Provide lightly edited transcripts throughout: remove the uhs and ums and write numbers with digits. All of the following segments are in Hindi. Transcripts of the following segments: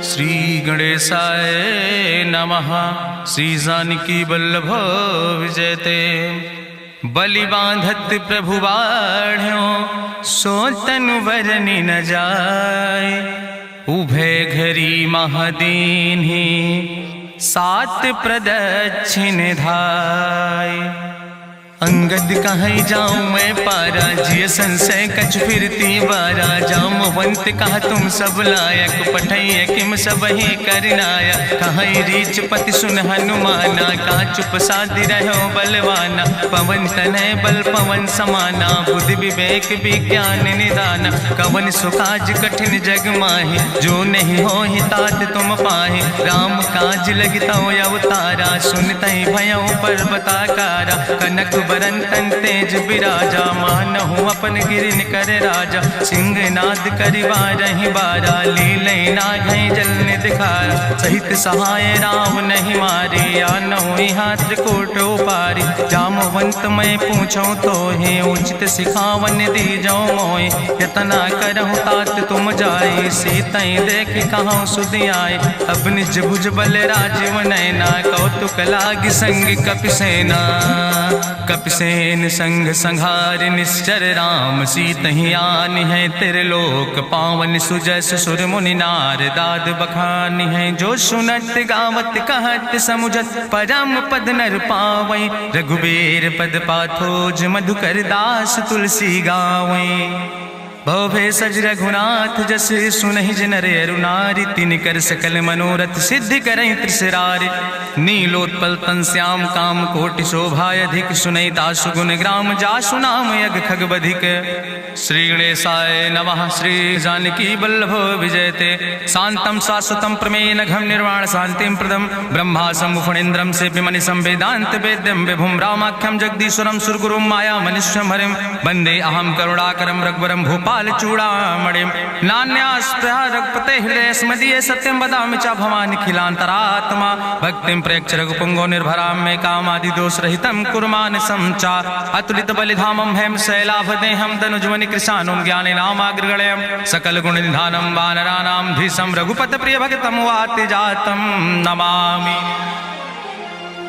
श्री गणेशाय नमः। श्री जानकी वल्लभ विजयते। बलि बांधत प्रभु बाढ़ो सो तनु बरनि न जाय। उभय घरी महादीन्हि सात प्रदक्षिण धाय। अंगद कहीं जाऊं मैं पारा जिय संशय कछ फिरती बारा। जामवंत कहा तुम सब लायक पठैय किम सब ही करनाया। कहीं रीच पति सुन हनुमाना कहा चुप साधि रहो बलवाना। पवन तनय बल पवन समाना बुद्धि विवेक विज्ञान निदाना। कवन सुकाज कठिन जग माहि जो नहीं हो ही तात तुम पाहि। राम काज लगितो अवतारा सुनतहि भयो पर्वताकारा। कनक बरन तन तेज बिराजा मानहु अपन गिरिन कर राजा। सिंह नाद करिवा रही बारा लीलै नाघै जल निधिखारा। सहित सहाय राम नहीं मारे आनहु यहाँ त्रिकोट उपारी। जामवंत मैं पूछो तो हे उचित सिखावन दी जाओ मोय। यतना करहु तात तुम जाए सीतई देख कहूँ सुधि आए। अब निज भुज बल राजीव नैना कौतुक लाग संग कपिसेना। कपिसेन संग संहार निश्चर राम सीतहि आनि है त्रिलोक पावन। सुजस सुर मुनि नार दाद बखानि है। जो सुनत गावत कहत समुझत परम पद नर पावै। रघुबीर पद पाथोज मधुकर दास तुलसी गावै। भवे सज रघुनाथ जस सुनहि जिनर अरुनारि। तिनकर सकल मनोरथ सिद्धि करहि त्रिसरारि। नीलोत्पल तन श्याम काम कोटि शोभाय अधिक। सुनहि दासु गुण ग्राम जासु नाम यज्ञ खग बधिक। श्री गणेशाय नमः। श्री जानकी वल्लभ विजयते। शांतम शाश्वतम प्रमेय नघम निर्वाण शांतिम प्रदम। ब्रह्मा शंभुफणीन्द्रम सेव्यमणि संवेदांत वेद्यम विभुम रामाख्यम जगदीश्वरम सुरगुरुम माया मनीश्वरम हरिम। वंदे अहम करुणाकरम रघुवरम भूपाल चूड़ामणिम। नान्यास्पृहा रघुपते हृदय स्मदीय सत्यम वदामि च भवानिखिलांतरात्मा। भक्तिम प्रयच्छ रघुपुंगो निर्भराम मे कामादि दोष रहितम कुर्मान समचा। अतुलित बलिधामम हेम शैलाभदेहम तनुजवनि कृशानुम ज्ञानिनामाग्रगण्यम। सकल गुण निधानम वानराणाम धीशम रघुपत प्रिय भक्तम वाति जातम नमामि।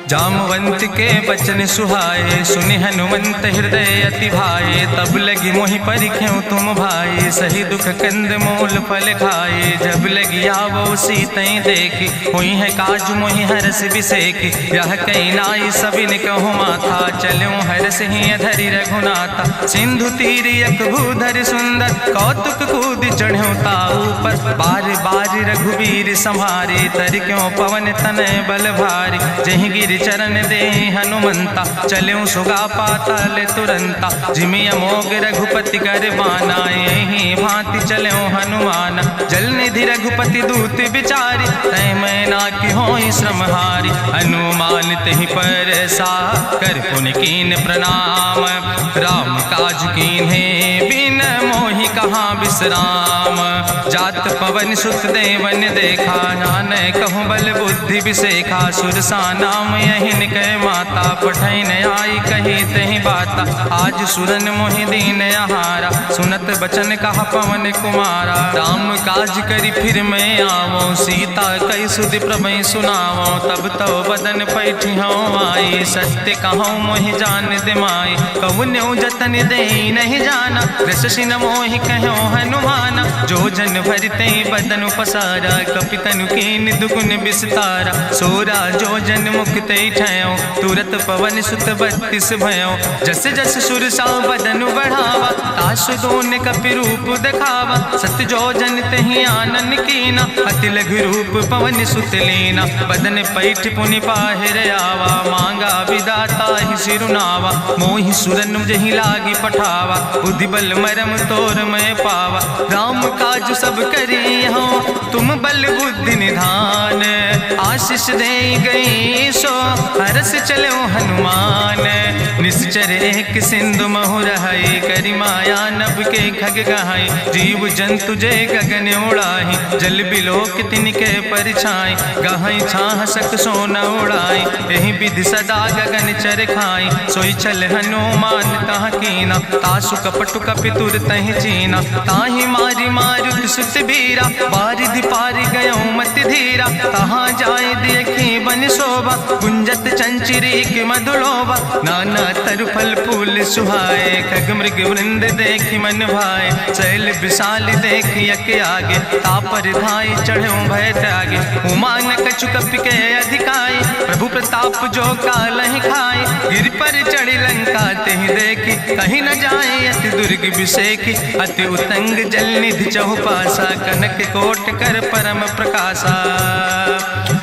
जामवंत के बचन सुहाए सुनि हनुमंत हृदय अति भाए। तब लगी मोहि परिख्यों तुम भाई सही दुख कंद मूल फल खाए। जब लगी आवो सीतई देखी हुई है काज मोहि हरस बिसेखी। यह कई नाई सबिन कहु माथा चलूं हरस ही धरि रघुनाथा। सिंधु तीर यक भूधर सुंदर कौतुक कूद चढ़्यो ताऊ पर। बार बार रघुवीर संहारे तर क्यों पवन तनय बल भारी। जहि गिर चरण दे हनुमंता चलूं सुगा पाताल तुरंता। जिमिय मोग रघुपति कर बाना यही भांति चलूं हनुमान। जल निधि रघुपति दूत बिचारी तय मैं ना कि होई श्रमहारी। हनुमान तहि पर सा कर पुनि कीन प्रणाम। राम काज कीन्हे बिन मोहि कहाँ विश्राम। जात पवन सुत देवन देखा नानय कहूँ बल बुद्धि विसेखा। सुरसा नाम यहिन कह माता पठैन आई कही तहि बाता। आज सुरन मोहि दीन आहारा सुनत बचन कहा पवन कुमारा। राम काज करी फिर मैं आवो सीता कई सुधि प्रभु सुनावो। तब तो बदन पैठी हूँ आई सत्य कहूँ मोहि जान दिमाई। कहुन्यो जतन दे नहीं जाना रससिन मोहि कहो हनुमाना। जो जन भरते बदन पसारा कपितनु कीन दुगुन विस्तारा। सोरा जो जन मुक्ते ठयो तुरत पवन सुत 32 भयो। जस जस सुरसा बदन बढ़ावा तासु दोन कपि रूप दिखावा। सत जो जन तहि आनन कीना अति लघु रूप पवन सुत लीना। बदन पैठ पुनि पाहिर आवा मांगा विदाता ही सिरुनावा। मोहि सुरन जहि लागी पठावा बुद्धि बल मरम तोर मैं पावा। राम काज सब करी हो तुम बल बुद्धि निधान। आशीष दे गई सो हरस चलो हनुमान। निश्चर एक सिंधु महु रहाई करी माया नभ के खग गहाई। जीव जंतु जय गगन उड़ाही जल बिलोक तिनके परिछाई। गहाई छाह सक सोना उड़ाई यही विधि सदा गगन चर खाई। सोई चल हनुमान तह कीना तासु कपटु कपि तुर तहि चीना। ताहि मारी मारुत सुत बीरा बारिधि पारि गयो मति धीरा, तहाँ जाए देखी बन शोभा, गुंजत चंचरी की मधुलोभा, नाना तरु फल फूल सुहाए, खग मृग वृंद देखी मन भाए, शैल विशाल देखी यके आगे, तापर धाई चढ़ो भय त्यागे, उमान कछु कपि के अधिकाई, प्रभु प्रताप जो कालहि खाए, गिर पर चढ़ी लंका तेहि देखी, कहीं न जाए अति दुर्ग विषेखी, अति उतंग जल निधि चहुपासा, कनक कोट कर परम प्रकाशा,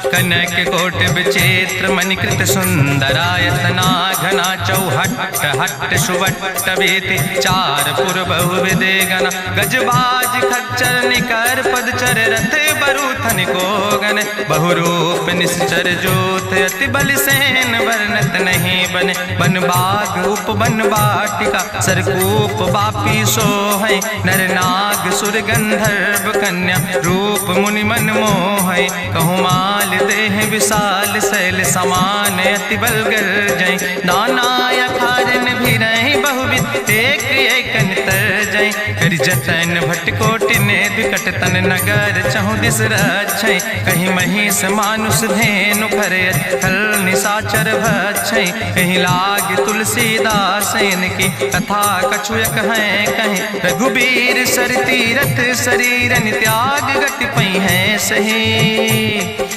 कनक कोट विचित्र मणिकृत सुंदरायतना, घना चौहट्ट हट्ट सुवट्ट बेति, चार पुर बहु विदे गना, गजबाज खच्चर निकर पदचर, रथ बरूथन को गन, बहुरूप निश्चर जोत, अति बल सेन वर्णत नहीं बने, बन बाग उप बन बाटिका, सरकूप बापी सोहै, नर नाग सुर गंधर्व कन्या, रूप मुनि मन मोहै, कहूँ माल देह विशाल, शैल समान अति बल गर्जै, नाना अखारन भी रही बहुविध, एक एक नितर जै, कर जतन भटकोटि ने विकट तन नगर, चहु दिस रक्षै, कहीं महिष मानुष धेनु खरे, खल निशाचर भक्षै, कहीं लाग तुलसीदास इनकी, कथा कछुयक है कहीं, रघुबीर सर तीरथ शरीरन त्याग गति पई है सही,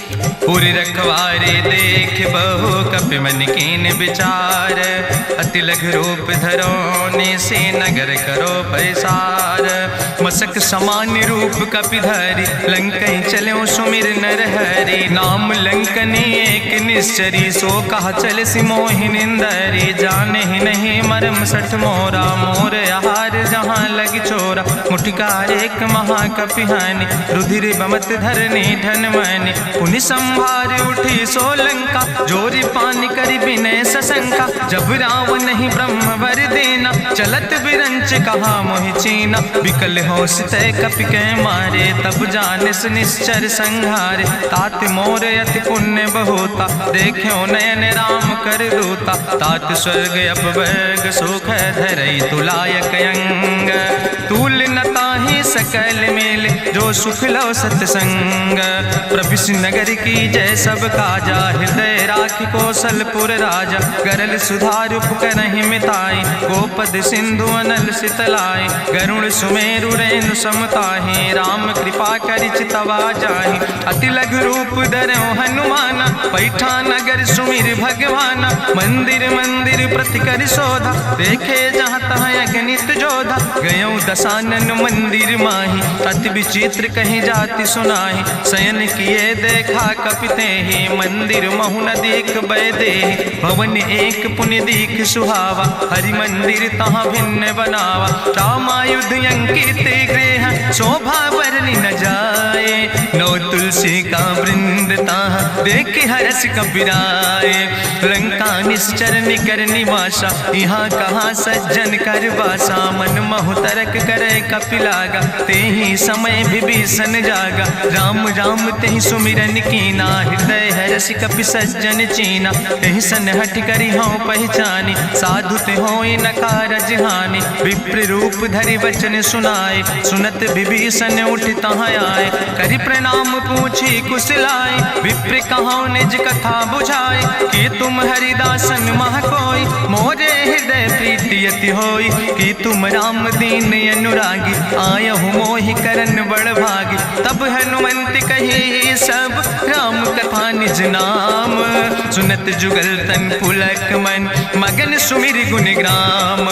पूरी रखवारे देख बहु कपि मन कीन विचार, अति लघु रूप धरोने से नगर करो पैसार, मसक समान रूप कपि धरि, लंकई चलो सुमिर नर हरि, नाम लंकनी एक निश्चरी, सो कहा चल सिमोहि निंदरी, जाने ही नहीं मरम सठ मोरा, मोर आहार जहाँ लग चोरा, मुठिका एक महाकपि हानि, रुधिर बमत धरनी धन मनि, पुनि संभार उठी सोलंका, जोरी पानी करी विनय सशंका, जब रावण ही ब्रह्म वर देना, चलत बिरंच कहा मोहि चीना, विकल हो सितय कपि के मारे, तब जानिस निश्चर संहारे, तात मोर अति पुण्य बहुता, देख्यो नयन राम कर दूता, तात स्वर्ग अपवर्ग सुख धरई तुलायक अंग, तूल न ताहि सकल मेल, जो सुख लो सत्संग, प्रभिस नगर की जय सब काजा, हृदय राखि कौशलपुर राजा, गरल सुधार उपकरहि मिताई, गोपद सिंधु अनल सितलाई, गरुण सुमेरु रेणु समताहि, राम कृपा करि चितवा जाहि, अति लघु रूप धरौ हनुमाना, पैठा नगर सुमिर भगवाना, मंदिर मंदिर प्रति कर शोधा, देखे जहाँ तहाँ अगणित जोधा, गयौ दसानन मंदिर माही, अति विचित्र कहीं जाति सुनाही, शयन किए देखा कपिते ही, मंदिर महु न देख बैदे, भवन एक पुनि दीख सुहावा, हरि मंदिर तहाँ भिन्न बनावा, रामायुध अंकित गृह, शोभा बरनी न जाए, नौ तुलसी का वृंद तहाँ देख हरस कपिराए, लंका निश्चर निकर निवासा, यहाँ कहाँ सज्जन कर बासा, मन महु तरक करे कपिलागा, ते ही समय विभीषण जागा, राम राम तेहि सुमिरन कीना, हृदय हरसि कपि सज्जन चीना, तेहि सन हठ करि हऊँ पहचानी, साधु ते होई न कारज हानि, विप्र रूप धरि वचन सुनाए, सुनत विभीषण उठ तहाँ आए, करि प्रणाम पूछी कुशलाए, विप्र कहौं निज कथा बुझाए, कि तुम हरिदासन मह कोई, मोरे हृदय प्रीति अति होई, कि तुम राम दीन अनुरागी, आयहु मोहि करन बड़ भागी, तब हनुमंत कही सब राम कथा निज नाम, सुनत जुगल तन पुलक मन, मगन सुमिर गुण ग्राम,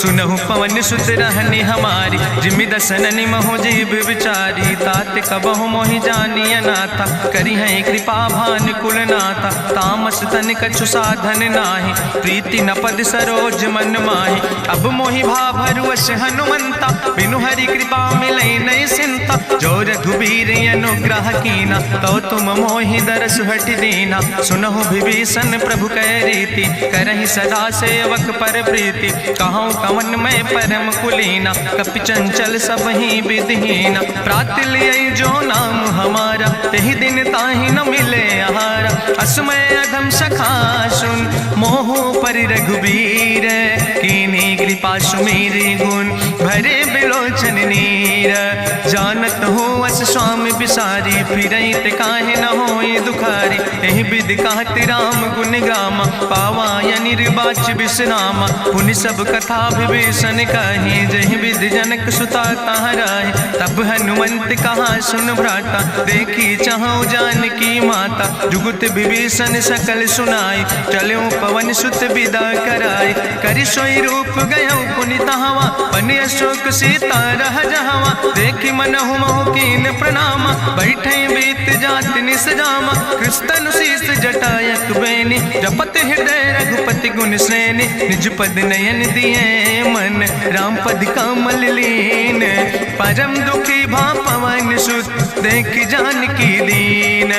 सुनहु पवन सुत रहनि हमारी, जिमि दसननि महु जीव विचारी, तात कबहु मोहि जानिय नाथा, करि हैं कृपा भान कुल नाथा, तामस तन कछु साधन नाही, प्रीति न पद सरोज मन माही, अब मोहि भाभरुवश हनुमंता, बिनु हरि कृपा मिलै नहीं सिंता, जो रघुबीर अनुग्रह कीना, तो तुम मोहि दरस हट दीना, सुनहु विभीषण प्रभु कै रीति, करहि सदा सेवक पर प्रीति, कहूँ कवन में परम कुलीना, कपि चंचल सब ही विधिहीना, प्रात लियै जो नाम हमारा, तेहि दिन ताहि न मिले आहारा, असमय अधम सखा सुन, मोह पर रघुबीर, कीन्ही कृपा सुमेरि गुण भरे बिलोचन नीर। जानत हो अस स्वामी बिसारी, फिरई ते काहे न होए दुखारी। एहि विधि कहत राम गुण गामा, पावा निर्बाच विश्रामा। पुनि सब कथा विभीषण कही, जहि विधि जनक सुता तहराहि। तब हनुमंत कहा सुन भ्राता, देखी चाहु जानकी माता। जुगुत विभीषण सकल सुनाई, चलो पवन सुत विदा कराई। करि सोई रूप गयो पुनि तहवा, बन अशोक सीता रह जहवा। देखी मनहु महु कीन प्रणामा, बैठे बीत जात निस जामा। कृष्ण शीस जटायक बेनी, जपत हृदय रघुपति गुण श्रेणी। निज पद नयन दिए मन, राम पद कमल लीन। परम दुखी भा पवन सुत, देख जानकी दीन।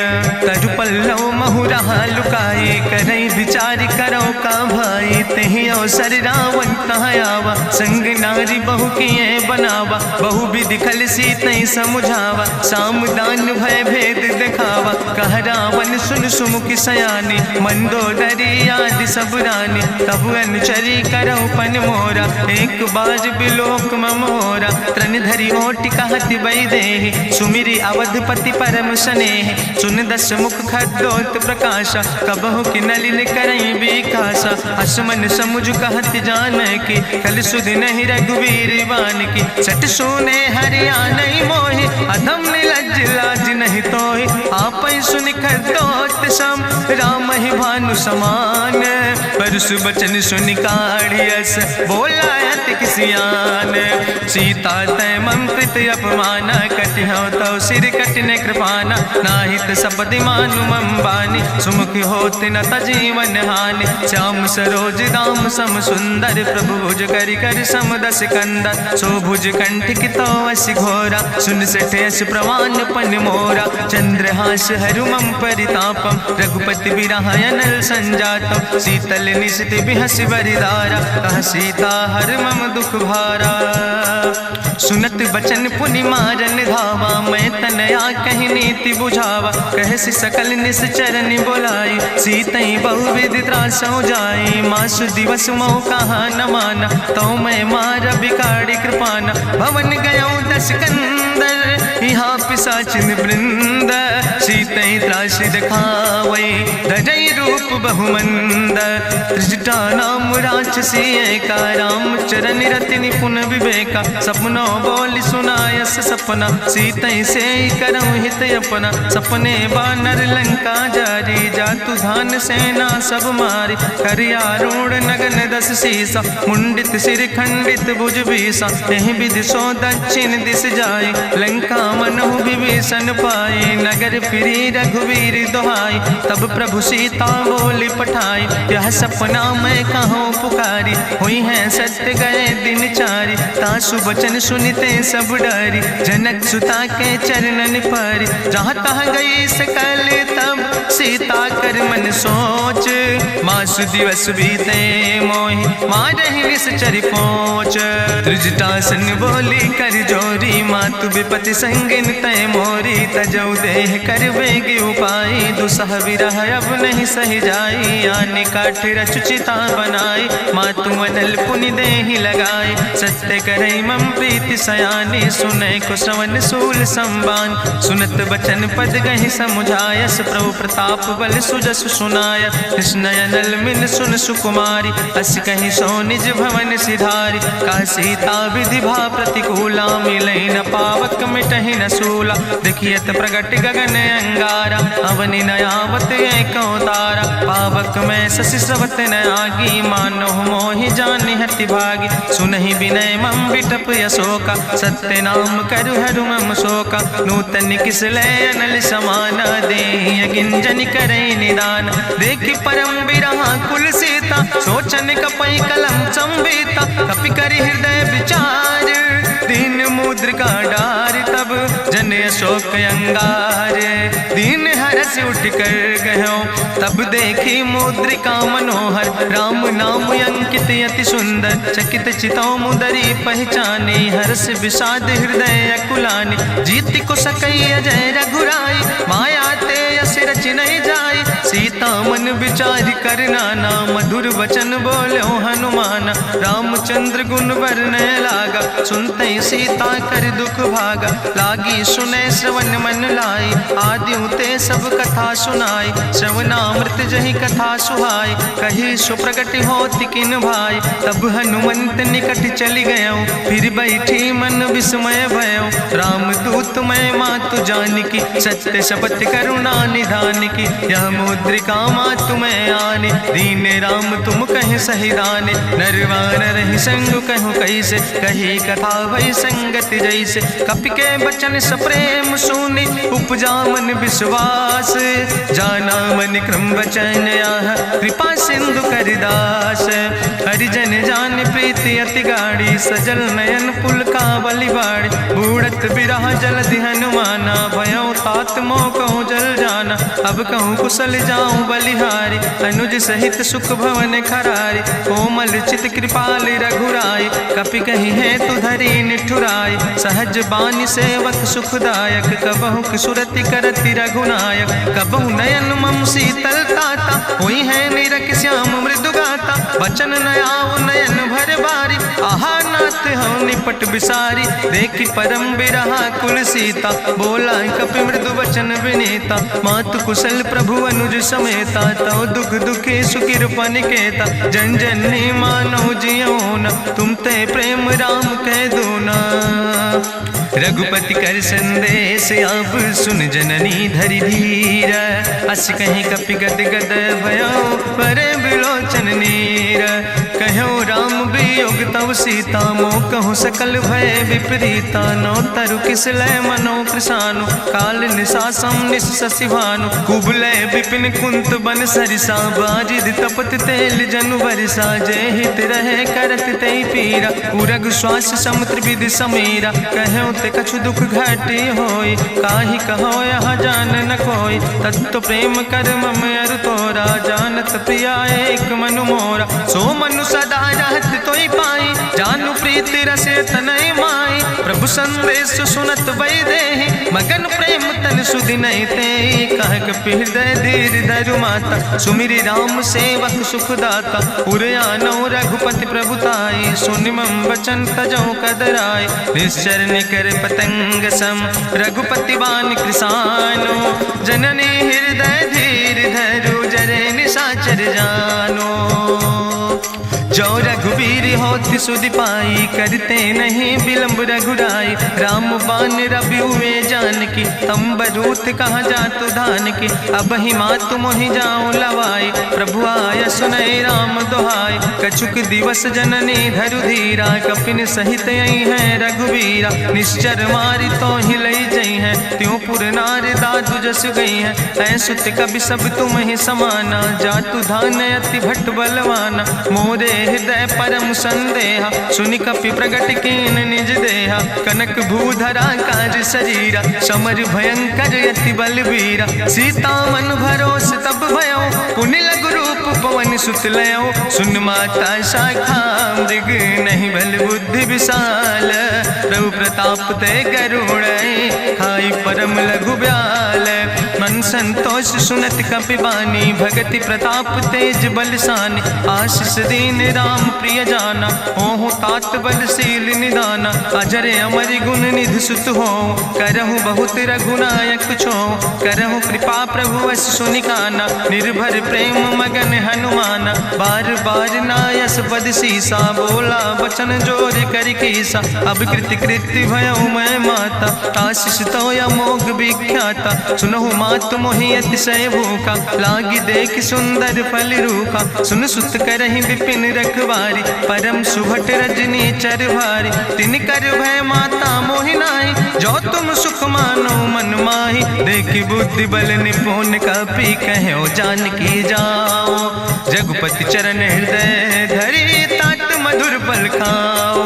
तरु पल्लव महु रहा लुकाई, करई विचार करो का भाई। तेहि अवसर रावण तहाँ आवा, संग नारी बहु किए बनावा। बहु विधि खल सीतै समुझावा, साम दान भय भेद दिखावा। कह रावण सुन सुमुखी सयानी, मंदोदरी आदि सब रानी। तब अनुचरी करो पन मोरा, एक बाज बिलोक ममोरा। तृण धरि ओट कहत वैदेही, सुमिरी अवधपति परम स्नेह। सुन दस मुख खद्योत प्रकाशा, कबहु कि नलिन करई बिकासा। असमन समुझ कहत जानकी, कल सुध नहीं रघुवीर बानकी। सट सुने हरिया नहीं मोहि, अधम निलज्ज लाज नहीं तोहि। आपै सुनि खद्योत सम, राम ही भानु समान। परसु बचन सुनि काढ़ियस, बोला अति किसियान। सीता तै मम कृत अपमाना, कटिहौ तौ सिर कटिने कृपाना। नाहित सपदि मानु मम बानी, सुमुख होत न तजीवन हानि। श्याम सरोज दाम सम सुंदर, प्रभु भुज करि कर सम दस कंदर। सो भुज कंठ कितो अस घोरा, सुन सठे अस प्रवान पन मोरा। चंद्रहास हरु मम परितापम, रघुपति बिरहायनल संजातम। शीतल निशित बिहस बरिदारा, कह सीता हर मम दुख भारा। सुनत बचन पुनि मारन धावा, मैं तनया कहि नीति बुझावा। कहसि सकल निश्चरन बोलाई, सीतई बहुविध त्रासौ जाई। मासु दिवस मोह कहा न माना, तो मैं मार बिकाड़ी कृपाना। भवन गयो दस कंदर, यहाँ पिशाचिन वृंद। सीतई त्रास दिखावै, धजई रूप बहुमंद। त्रिजटा नाम राक्षसी एका, राम चरण रति निपुण विवेका। सपनों बोल सुनायस सपना, सीतई से करऊँ हित अपना। सपने बानर लंका जारी, जातु धान सेना सब मारी। करियारूढ़ नगन दस सीसा, मुंडित सिर खंडित भुज बीसा। एहि विधि सो दक्षिण दिस जाय, लंका मनहु विभीषण पाए। नगर फिरी रघुवीर दोहाई, तब प्रभु सीता बोली पठाई। यह सपना मैं कहूँ पुकारी, हुई है सत्य गए दिन चारी। तासु बचन सुनते सब डरी, जनक सुता के चरणन पर। जहाँ तहाँ गई सकल तब, सीता कर मन सोच। मासु दिवस बीते मोहि, मारहि निश्चर पहुँच। त्रिजटासन बोली कर जोरी, मातु विपति संगिन तय मोरी। तजौ देह कर बेग उपाय, दुसह विरह अब नहीं सही जाई। आने काठ रचुचिता बनाई, मातु अनल पुनि देहि लगाई। सत्य करई मम प्रीति सयानी, सुनै को श्रवण सूल संबान। सुनत बचन पद गहि समुझायस, प्रभु प्रताप बल सुजस सुनाय। कृष्ण अनल मिन सुन सुकुमारी, अस कहि सो निज भवन सिधारी। का सीता विधि भा प्रतिकूला, मिलै न पावक मिटहि न सूला। देखियत प्रगट गगन अंगारा, अवनि नयावत एको तारा। पावक में शशि स्रवत न आगी, मानो मोहि जानि हति भागी। सुनहि विनय मम विटप यशोका, सत्य नाम करु हरु मम शोका। नूतन किस लय अनल समाना, देहि गिंजन करई निदान। देखि परम बिरहा कुल सीता, सोचन कपई कलम संवेता। कपि करि हृदय विचार, दीन मुद्रिका डार। तब जन अशोक अंगार, दीन हरस उठ कर गयो। तब देखी मुद्रिका मनोहर, राम नाम अंकित अति सुंदर। चकित चितौ मुदरी पहचानी, हर्ष विषाद हृदय अकुलानी। जीत को सकई अजय रघुराई, माया ते अस रच नहीं जाई। सीता मन विचार कर नाना, मधुर वचन बोलो हनुमान। रामचंद्र गुण वर्णय लागा, सुनते सीता कर दुख भागा। लागी सुने श्रवण मन लाई, आदि ते सब कथा सुनाई। श्रवणामृत जहि कथा सुहाई, कही सुप्रगट होति किन भाई। तब हनुमंत निकट चली गयो, फिर बैठी मन विस्मय भयो। राम दूत मैं मातु जानकी, सत्य शपथ करुणा निधान की। यह मुद्रिका मातु मैं आने, दीन राम तुम कहे सही दाने। नरवान रही संग कहूँ कैसे, कही कथा भई संगति जैसे। कपि के बचन सप्रेम सुनी, उपजा मन विश्वास। जाना मन क्रम वचन आह, कृपा सिंधु करिदास। हरिजन जान प्रीति अति गाढ़ी, सजल नयन पुलकावली बाड़ी। बूढ़त बिरह जलधि हनुमाना, भयो तात मोह कहूँ जल जाना। अब कहूँ कुशल जाऊँ बलिहारी, अनुज सहित सुख भवन खरारी। कोमल चित कृपाल रघुराई, कपि कही है तु धरी निठुराई। सहज बानी सेवक सुखदायक, कबहु किशुरति करति रघुनायक। कबहु नयन मम शीतल ताता, हुई है निरख श्याम मृदु गाता। बचन न आव नयन भर बारी, आहा नाथ हूँ निपट बिसारी। देखी परम बिरहा कुल सीता, बोला कपि मृदु वचन विनीता। मातु कुशल प्रभु अनुज समेता, तव दुख दुखी सुकृपा निकेता। जन जननी मानो जियो न, तुम ते प्रेम राम कह दो ना। रघुपति कर संदेश अब सुन जननी धरि धीर। अस कहीं कपि गद गद भयो, परे बिलोचन नीर। कहो राम वियोग तव सीता, मोह कहूँ सकल भय विपरीता। नौ तरु किस लय मनो कृशानु, काल निशासम निशि भानु। कुबलय विपिन कुंत बन सरिसा, बाजिद तपत तेल जनु बरिसा। जय हित रहे करत तय पीरा, उरग श्वास समुद्र विधि समीरा। कहो ते कछु दुख घटी होई, काहि कहो यहाँ जान न कोई। तत्व प्रेम कर मम अरु तोरा, जानत प्रिया एक मनु मोरा। सो मनु सदा रहत तोई पाई, जानु प्रीति रसे तनय माई। प्रभु संदेश सुनत वै देहि, मगन प्रेम तन सुधि नहीं ते। कह कपि हृदय धीर धरु माता, सुमिरि राम सेवक सुखदाता। उर आनो रघुपति प्रभुताई, सुनि मम वचन तजौ कदराई। निश्चर निकर पतंग सम, रघुपति बान कृसानो। जननी हृदय धीर धरु, जरे निशाचर जानो। जो रघुवीर होति सुधि पाई, करते नहीं विलंब रघुराई। राम बान रवि हुए जानकी, तंबरूथ कहाँ जातु धान की। अब ही मातु मोहि जाऊँ लवाई, प्रभु आय सुनय राम दुहाई। कछुक दिवस जननी धरु धीरा, कपिन सहित यही है रघुवीरा। निश्चर मारी तो ही लई जई है, त्यों पुर नार दादु जस गई है। ऐसुत कवि सब तुम ही समाना, जातु धान अति भट्ट बलवाना। मोरे हृदय परम संदेहा, सुनि कपि प्रगट कीन निज देहा। कनक भूधरा काज शरीरा, समर भयंकर अति बलवीरा। सीता मन भरोस तब भयो, पुनि लघु रूप पवन सुत लयो। सुन माता शाखा मृग, नहीं बल बुद्धि विशाल। प्रभु प्रताप ते गरुड़, खाई परम लघु ब्याल। मन संतोष सुनत कपि बानी, भगति प्रताप तेज बलसानी। आशीष दीन राम प्रिय जाना, ओहु तात बलशील निदाना। अजर अमर गुण निधि सुत हो, करहु बहुत रघुनायक छो। करहु कृपा प्रभु अस सुनिकाना, निर्भर प्रेम मगन हनुमाना। बार बार नायस पद सीसा, बोला बचन जोर कर कीसा। अब कृति कृति भयो मैं माता, आशीष तो अमोघ विख्याता। सुनहु मातु मोहि अतिशय भूखा, लागी देख सुंदर फल रूखा। सुन सुत करहि विपिन रखवारी, परम सुभट रजनी चर भारी। तिन कर भय माता मोहि नाहि, जो तुम सुख मानो मन माहि। देखि बुद्धि बल निपुण कपि, कहो जानकी जाओ। रघुपति चरण हृदय धरि, तात मधुर फल खाओ।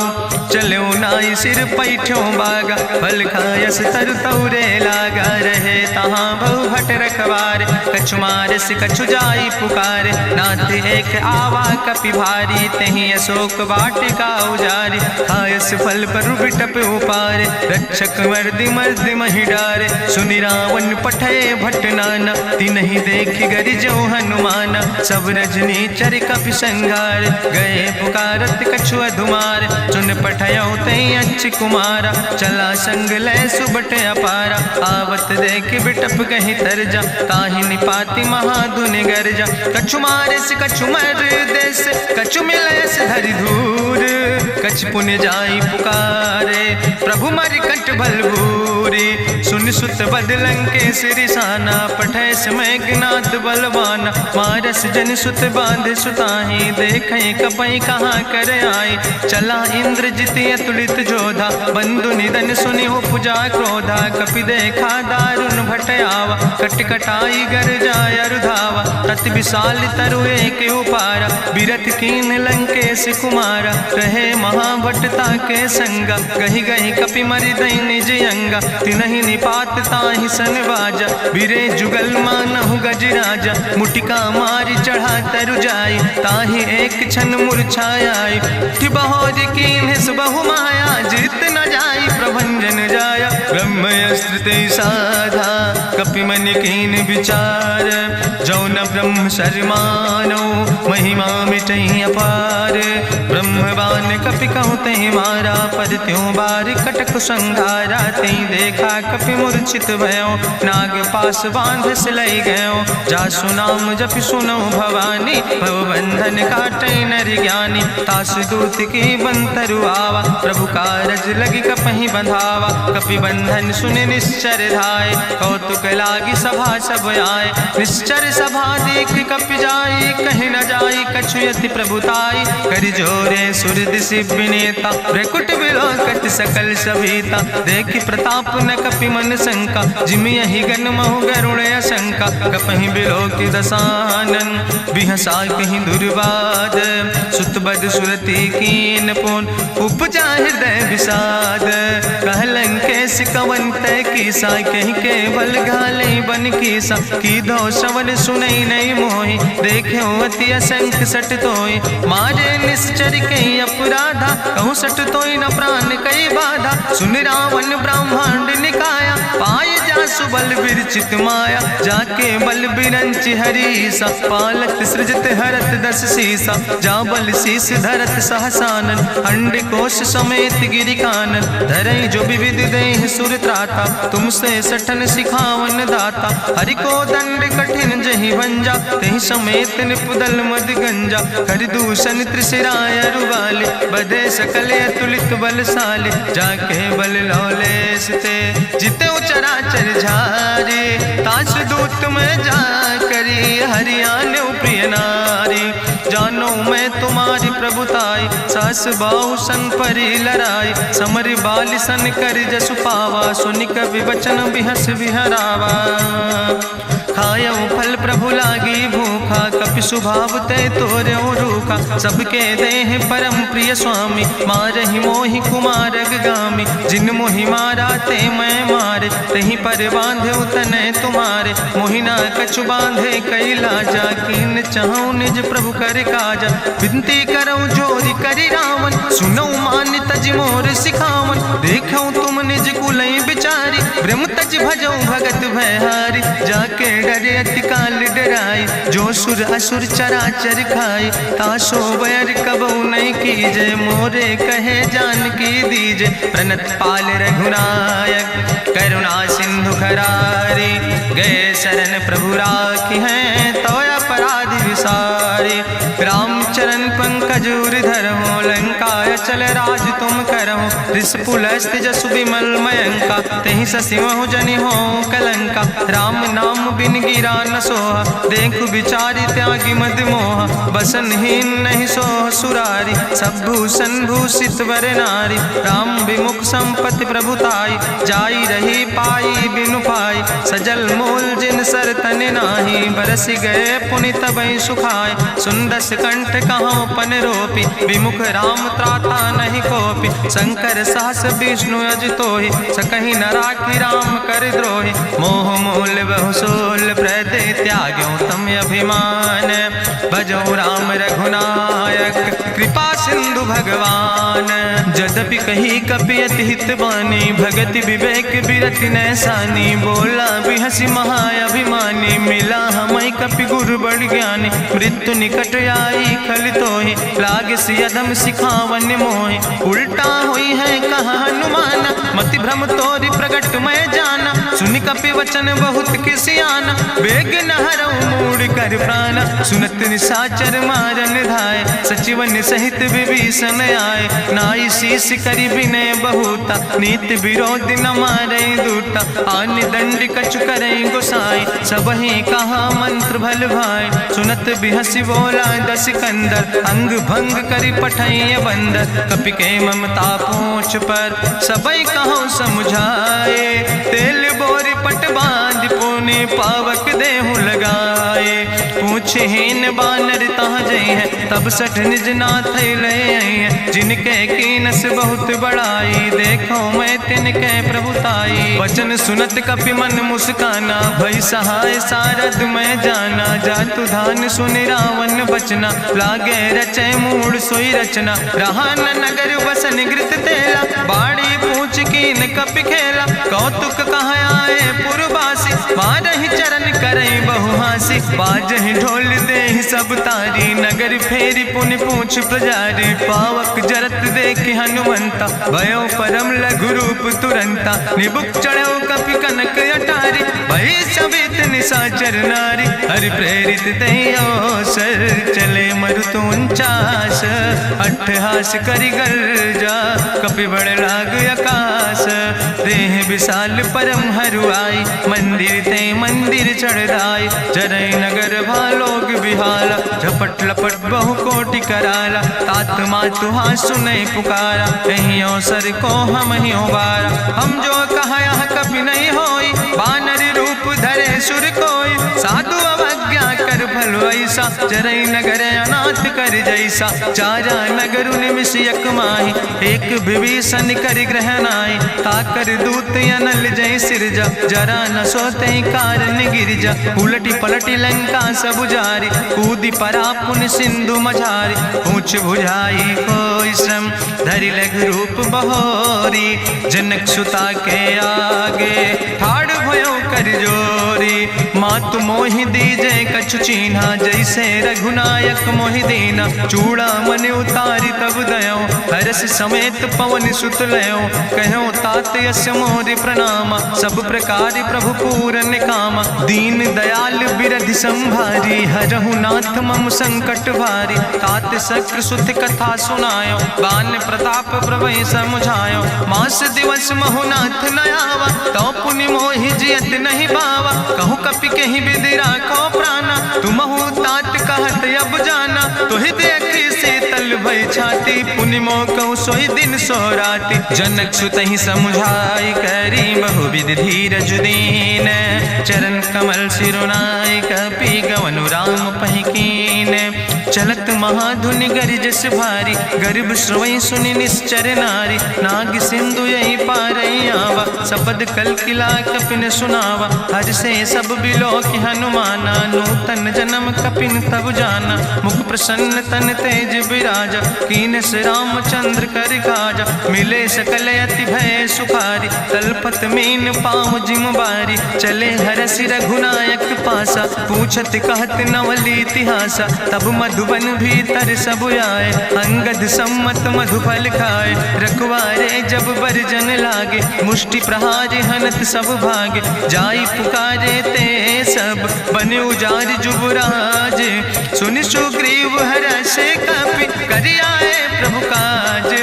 चलो नाई सिर पैठ्यो बागा, फल खायस तरु तौरे लागा। रहे तहाँ बहु भट रखवार, कछु मारस कछु जाई पुकार, नाथ एक आवा कपि भारी, तहीं अशोक वाटिका उजारी, खायस फल पर बिटप उपार, रक्षक मर्दि मर्दि महि डार, सुनि रावण पठय भट नाना, तिन्हि देखि गरिजो हनुमाना, सब रजनी चर कपि संघार, गए पुकारत कछु अधुमार, चुन पठयो तई अच्छ कुमारा, चला संग लय सुबट अपारा, आवत देख बिटप कहीं तरजा, ताहि निपाति महाधुनि गर्जा, कछु मारस कछु मर देस, कछु मिलयस धरि धूर, कछ पुण्य जाई पुकारे, प्रभु मरि कंठ बल भूरी, सुन सुत बदलंके सिरिसाना, पठय समय ज्ञात बलवाना, मारस जन सुत बांध सुताही, देखें कपई कहाँ कर आए, चला इंद्रजित अतुलित जोधा, बंधु निधन सुनि उपजा क्रोधा, कपि देखा दारुण भटयावा, कट कटाई गर जाय रुधावा, तत विशाल तरु एक उपारा, बिरत कीन लंकेश कुमारा, रहे महाभटता के संगा, गही गही कपि मरि दई निज अंगा, तिन्हि निपात ताहि सन बाजा, बिरे जुगल मानहु गजराजा, मुटिका मारि चढ़ा तरु जाई, ताहि एक क्षण मूर्छाई, बहोर कीन बहु माया, जीत न जाई प्रभंजन जाया, ब्रह्मस्त्र ते साधा, कपि मन कीन विचार, जो न ब्रह्म शर्मानो, महिमा मिटई अपार, ब्रह्मवान कपि कहु तहि मारा, पद त्यों बार कटक संघारा, तई देखा कपि मूर्छित भयो, नाग पास बांध सिलई गयो, जासु नाम जपि सुनो भवानी, भव बंधन काटै नर ज्ञानी, तास दूत की बंतरु आवा, प्रभु कारज लगी कपहि बंधावा, कपि बंधन सुनि निश्चर धाय, कौतुक लागी सभा सब आए, निश्चर सभा देख कपि जाई, कहीं न जाई कछु यति प्रभुताई, करि जोरे सुर दिसि विनेता, ब्रकुट विलोकत सकल सभीता, देखि प्रताप न कपि मन शंका, जिमि यहि गन महु गरुण शंका, कपहि बिलोकि दसानन, बिहसा कहीं दुर्वाद, सुत बद सुरति कीन पुन, उपजा हृदय विषाद, कहलन कैस कवन तय कीसा, कहीं केवल घाले बन कीसा, की दो श्रवण सुनई नहीं मोहि, देखे अति असंख सट तोय, मारे निश्चर कई अपराधा, कहूँ सट तोय न प्राण कई बाधा, सुन रावण ब्रह्मांड निकाया, पाय जासु बल विरचित माया, जाके बल बिरंचि हरीसा, पालत सृजत हरत दस सीसा, जा बल शीस धरत सहसानन, अंड कोश समेत गिरि कानन, धरई जो विविध देह सुर त्राता, तुमसे सठन सिखावन दाता, हरि को दंड कठिन जहि भंजा, तहि समेत निपुदल मद गंजा, कर दूषण त्रिशिराय रुवाले, बधे सकल अतुलित बलशाली, जाके बल लौलेस ते जिते चराचर झारी, तास दूत में जा करी, हरियाण प्रिय नारी, जानो मैं तुम्हारी प्रभुताई, सास बाहु सन परी लड़ाई, समर बाल सन कर जसु पावा, सुनि कवि वचन बिहस बिहरावा, खायो फल प्रभु लागी भूखा, कपि स्वभाव ते तोर्यो रूखा, सबके देह परम प्रिय स्वामी, मारहि मोहि कुमारग गामी, जिन मोहि मारा ते मैं मारे, तहीं पर बांधे तनै तुम्हारे, मोहिना कछु बांधे कई लाजा, कीन चाहूं निज प्रभु कर काजा, विनती करऊं जोरि करि रावण, सुनऊ मान तज मोर सिखावन, देखऊं तुम निज कुलई बिचारी, ब्रह्म तज भजऊं भगत भयहारी, जाके डरे अति काल डराई, जो सुर असुर चराचर खाई, तासो बैर कबऊ नहीं कीजे, मोरे कहे जान की दीजे, प्रणत पाल रघुनायक, करुणा सिंधु खरारी, गए शरण प्रभु राखी हैं, तो अपराध विसारी, रामचरण पंकज उर धरहु, लंकाय चल राज तुम करहु, रिसपुलस्त जसु विमल मयंका, तेहि ससिवहु जनि हो कलंका, राम नाम बिन गिरा न सोहा, देखु विचारि त्यागी मद मोहा, बसनहीन नहीं सोह सुरारी, सब भूषण भूषित वर नारी, राम विमुख संपत्ति प्रभुताई, जाई रही पाई बिनु पाई, सजल मूल जिन सर तन नाही, बरस गए पुनि तबई सुखाय, सुंदस कंठ कहाँ पन रोपी, विमुख राम त्राता नहीं कोपी, शंकर सहस विष्णु अज तोहि, सकहि न राखि राम कर द्रोहि, मोह मूल बहु सोल अभिमान। भजो राम रघुनायक कृपा सिंधु भगवान। यद्यपि कही कपि अति हित बानी, भगति विवेक बिरति नैसानी। बोला बिहसी महाअभिमानी, मिला हमें कपि गुरु बड़ ज्ञानी। मृत्यु निकट आई खल तोहि, लागे सियदम सिखावन मोहि। उल्टा हुई है कहा हनुमाना, मति भ्रम तोरि प्रगट मैं जाना। सुनि कपि वचन बहुत किसियाना, बेग न हरऊ मूढ़ कर प्राण। सुनत निशाचर मारन धाय, सचिवन सहित विभीषण आए। नाई शीस करि विनय बहुता, नीति विरोध न मारे दूता। आन दंड कछु करे गोसाई, सबहि कहा मंत्र भल भाई। सुनत बिहसी बोला दस कंदर, अंग भंग करि पठैय बंदर। कपि के ममता पूछ पर, सबई कहो समझाए। तेल बोरी पट बांध पुनि, पावक देहु लगाए। पूछहीन बानर तहाँ जई है, तब सठ निज नाथ ले आई है। जिनके कीनस बहुत बड़ाई, देखो मैं तिनके प्रभुताई। वचन सुनत कपि मन मुस्काना, भई सहाय सारद मैं जाना। जातु धान सुनि रावण बचना, लागे रचे मूढ़ सोई रचना। रहा न नगर बसन घृत तेला, बाड़ी पूछ कीन कपि खेला। कौतुक कहाँ आए पुरवासी, मारहि चरण करई बहु हासी। बाजहि ढोल देहि सब तारी, नगर फेरी पुनि पूछ प्रजारी। पावक जरत देख हनुमंता, भयो परम लघु रूप तुरंता। निबुक चढ़ो कपि कनक अटारी, भई सवित निशाचर नारी। हरि प्रेरित दयो सर, चले मरुत 49। अट्ठहास करि गर्जा, कपि बड़ लाग आकाश। देह विशाल परम हरुआई, मंदिर ते मंदिर चढ़ाई। जरई नगर भालोग बिहाला, झपट लपट बहु कोटि कराला। तात मातु हाँ सुनई पुकारा, कहीं अवसर को हम ही उबारा। हम जो कहा यहाँ कभी नहीं होई, बानर रूप धरे सुर कोई। साधु अवज्ञा कर भल ऐसा, जरई नगर अनाथ कर जैसा। चारा नगर निमिष यक माही, एक विभीषण कर ग्रह नाई। ताकर दूत अनल जय सिरजा, जरा न सोते कारण गिरजा। उलटी पलटी लंका सब जारी, कूदी परा पुन सिंधु मझारी। पूछ बुझाई कोई श्रम, धरि लघु रूप बहोरी। जनक सुता के आगे, ठाड़ भयो कर जोरी। मातु मोहि दीजे कछु चीन्हा, जैसे रघुनायक मोहि दीना। चूड़ा मन उतारी तब दयो, हरस समेत पवन सुत लयो। कहो तात यस मोरि प्रणामा, सब प्रकार प्रभु पूरन कामा। दीन दयाल बिरधि संभारी, हरहु नाथ मम संकट भारी। तात शक्र सुत कथा सुनायो, बान प्रताप प्रभय समुझायो। मास दिवस महुनाथ न आवा, तो पुनि मोहि जियत नहीं बावा। कहु कपि कहीं विधि राखो प्राणा, तुमहु तात कहत अब जाना। तुहि देखी शीतल भई छाती, पुनि मोह कहु सोई दिन सो राति। जनक सुतहि समुझाई, करी बहु विधि धीरज दीन। चरण कमल सिरुनाई, कपि गवनु राम पहि कीन। चलत महाधुनि गरिजस भारी, गर्भ श्रवई सुनि निश्चर नारी। नाग सिंधु यही पारई आवा, सपद कल किला कपिन सुनावा। हर से सब बिलो कि हनुमाना, नूतन जन्म कपिन तब जाना। मुख प्रसन्न तन तेज विराजा, कीनस रामचंद्र कर काजा। मिले सकल अति भय सुखारी, तलपत मीन पाँव जिम बारी। चले हरसि रघुनायक पासा, पूछत कहत नवल इतिहासा। तब मधुबन भीतर सब आए, अंगद सम्मत मधुफल खाए। रखवारे जब बरजन लागे, मुष्टि प्रहारे हनत सब भागे। जाई पुकारे ते सब, बने उजार जुबराज। सुनि सुग्रीव हरषे कपि, करि आए प्रभु काज।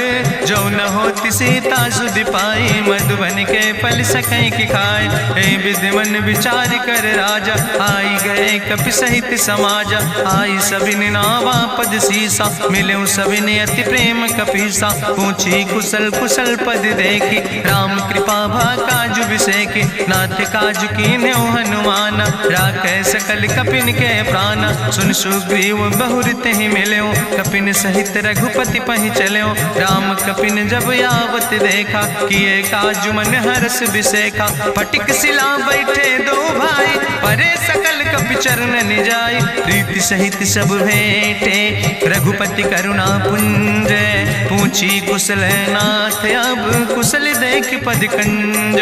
जो न होति सीता सुधि पाई, मधुबन के फल सकै कि खाए। हे विधि मन विचार कर राजा, आई गए कपि सहित समाजा। आई सबिन नावा पद सीसा, मिले सबिन अति प्रेम कपीसा। पूछी कुशल कुशल पद देखी, राम कृपा भा काजु बिसेकी। नाथ काजु कीन्हे हनुमाना, राखै सकल कपिन के प्राणा। सुन सुग्रीव बहुर तेहि मिल्यो, कपिन सहित रघुपति पहि चल्यो। राम कपिन जब आवत देखा, किए काजु मन हरस बिसेखा। फटिक सिला बैठे दो भाई, परे सकल कपि चरणन जाय, प्रीति सहित सब भेंटे रघुपति करुणा पुंज। पूछी कुशल नाथ अब कुशल देख पद कंज,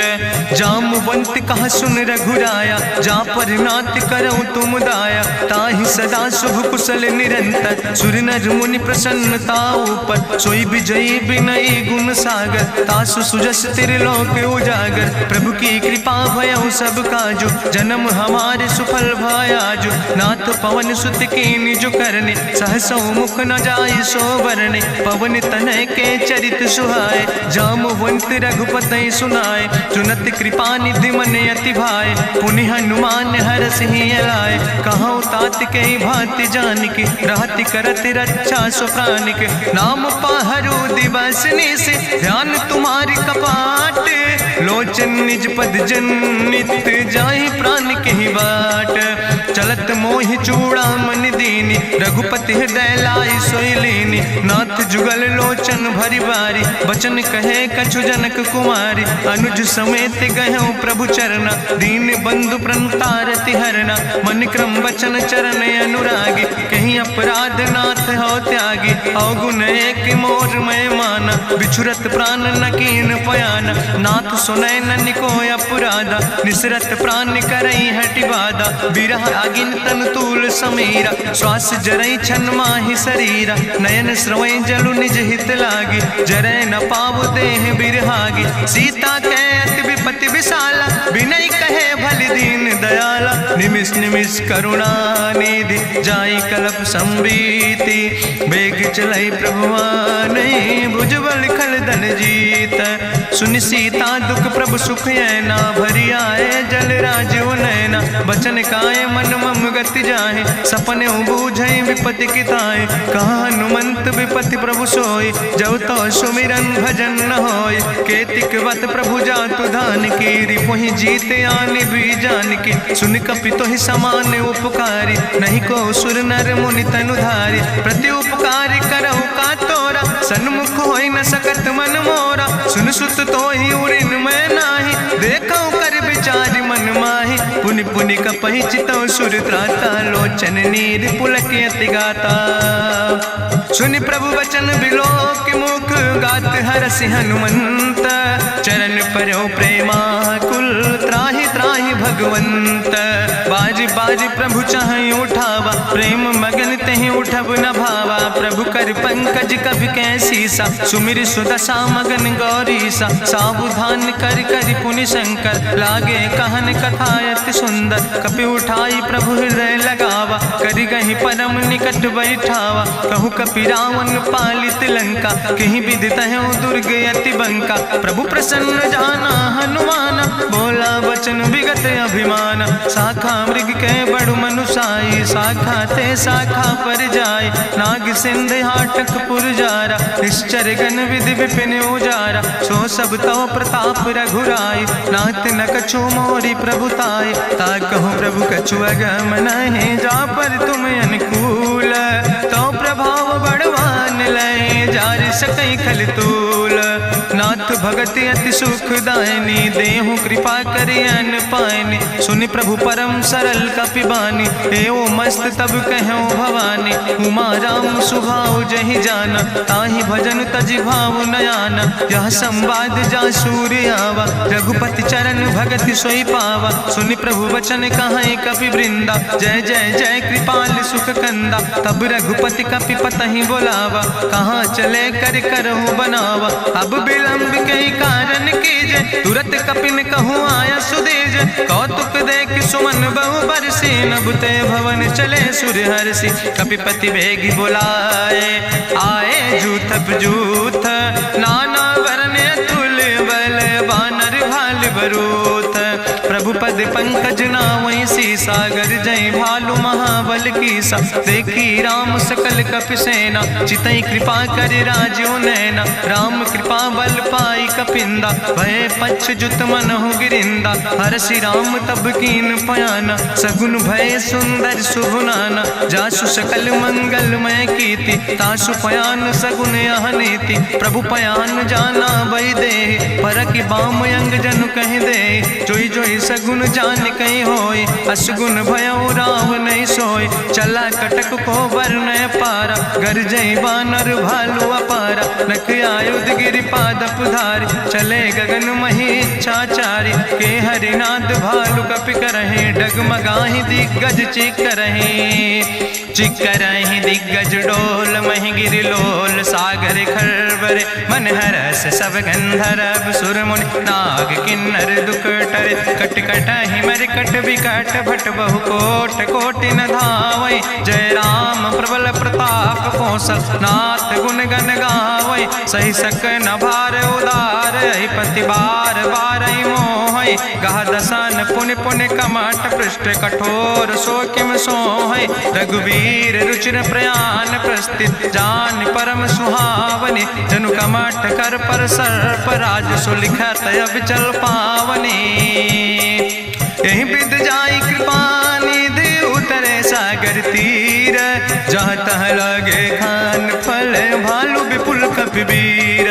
जामवंत कहा सुन रघुराया, जा पर नाथ करऊं तुम दाया। ताहि सदा शुभ कुशल निरंतर, सुर नर मुनि प्रसन्नता ऊपर। सोई विजयी विनयी गुण सागर, तासु सुजस त्रिलोक उजागर। प्रभु की कृपा भयउ सब काजु, जन्म हमारे सुफल भायाजु। नाथ पवन सुत की निज करने, सहसो मुख न जाय सो बरने। पवन तनय के चरित सुहाए, जामवंत रघुपति सुनाए। चुनत कृपा निधि मन अति भाए, पुनि हनुमान हरष ही लाए। कहूँ तात के भांति जान के, रहति करत रक्षा सो प्राण के। नाम पाहरु दिवस निस, ध्यान तुम्हारी कपाट। लोचन निज पद जनित, जाहि प्राण के ही बाट। चलत मोहि चूड़ामणि दीनी, रघुपति हृदय लाई सोई लीनी। नाथ जुगल लोचन भरि बारी, बचन कहे कछु जनक कुमारी। अनुज समेत गहु प्रभु चरना, दीन बंधु प्रणतारति हरना। मन क्रम वचन चरण अनुरागी, कहीं अपराध नाथ हो त्यागी। अवगुण एक मोर मैं माना, बिछुरत प्राण न कीन पयाना। नाथ सुनय नन को अपराधा, निसरत प्राण करई हटि बाधा। बिरह अगिन तन तूल समीरा, श्वास जरई छन माहि शरीरा। नयन श्रवै जलु निज हित लागी, जरय न पाव देह बिरहागी। सीता के अति विपति विशाला, बिनय कहे भलि दीन दयाला। निमिष निमिष करुणा निधि, जाई कलप संबीति। बेग चलाई प्रभुआनै, भुजबल खल दल जीत। सुनि सीता दुख प्रभु सुख ऐना, भरि आए जल राज नैना। बचन काए मन मम गति जाहे, सपने बूझई विपति किताए। कहा हनुमंत विपति प्रभु सोई, जब तो सुमिरन भजन न होय। केतिक वत प्रभु जातु धान की, रिपुहि जीत आने भी जान की। सुन कपि तोहि समान उपकारी, नहीं को सुर नर मुनि तनुधारी। प्रति उपकारी करहु का तोरा, सन्मुख होई न सकत मन मोरा। सुन सुत तोहि उरिन मैं नाही, देखौ कर विचार मन माहि। पुनि पुनि कपहि चितौ सुर त्राता, लोचन नीर पुलक अति गाता। सुनि प्रभु वचन बिलोक मुख, गात हरसि हनुमंत। चरण परौ प्रेमाकुल, त्राहि त्राहि भगवंत। बाज बाज प्रभु चाहि उठावा, प्रेम मगन तहि उठब न भावा। प्रभु कर पंकज कभी कैसीसा, सुमिर सुदशा मगन गौरीसा। सावधान कर कर पुनि शंकर, लागे कहन कथा अति सुंदर। कपि उठाई प्रभु हृदय लगावा, करि गहि परम निकट बैठावा। कहु कपि रावण पालित लंका, कहीं विधि तहु दुर्ग अति बंका। प्रभु प्रसन्न जाना हनुमाना, बोला वचन विगत अभिमान। शाखा मृग के बड़ु मनुसाई, शाखा ते शाखा पर जाय। नाग सिंध हाटक पुरजारा, निश्चर गण विधि विपिन उजारा। सो सब तव प्रताप रघुराई, नाथ न कछु मोरी प्रभुताई। ताकहु प्रभु कछु अगम नहीं, जा पर तुम अनुकूल। तो प्रभाव बड़वान लय, जार सकई खल तूल। नाथ भगति अति सुखदायनी, देहु कृपा करि अन पायनी। सुनि प्रभु परम सरल कपिबानी, एओ मस्त तब कहूँ भवानी। उमा राम सुभाव जहि जाना, ताहि भजन तजि भाव नयाना। यह संवाद जा सूर्य आवा, रघुपति चरण भगति सोई पावा। सुनि प्रभु वचन कहाई कपि वृंदा, जय जय जय कृपाल सुख कंदा। तब रघुपति कपि पतहि बोलावा, कहाँ चले कर करहु बनावा। अब विलंब के कारण कीजे, तुरत कपिन कहूँ आया सुधीज। कौतुक देख सुमन बहु बरसी, नभते भवन चले सूर्य हर्षि। कपिपति बेगी बुलाए, आए जूथ जूथ। नाना वरण तुल बल, बानर भाल बरूथ। प्रभु पद पंकज नावै सी, सागर जय भालु महाबल कीसा। देखी राम सकल कपि सेना, चितई कृपा कर राजो नैना। राम कृपा बल पाई कपिंदा, भय पक्ष जुत मनहु गिरिंदा। हरसि राम तब कीन पयाना, सगुन भय सुंदर शुभ नाना। जासु सकल मंगलमय कीर्ति, तासु पयान सगुन यह नीति। प्रभु पयान जाना बई दे, परकि बाम अंग जनु कहि दे। जोई जोई सगुन जान कहि होय, असगुन भयउ राव नहीं सोय। चला कटक को बरनय पारा, गरजई बानर भालू अपारा। नख आयुध गिरि पादप धारि, चले गगन मही इच्छाचारि। के हरिनाद भालू कपि करहि, डगमगाहि दिग्गज चिकरहि। चिकरहि दिग्गज डोल, महि गिरि लोल सागर खरबर। मन हरस सब गंधर्व सुर मुनि, नाग किन्नर दुख टरे। कट कटहि मरकट विकट, भट बहु कोट कोटि न धावै। जय राम प्रबल प्रताप कौशल, नाथ गुण गण गावै। सही सक न भार उदार, पति बार बार मोहै। गह दसन पुनि पुनि कमठ, पृष्ठ कठोर सो किम सोहै। रघुवीर रुचिर प्रयाण प्रस्थित, जान परम सुहावनी। जनु कमठ कर पर सर्प, राज सुलिखत अब चल पावनी। यही विद जाई कृपा निधि, उतरे सागर तीर। जहाँ तह लगे खान फल, भालू विपुल कपिवीर।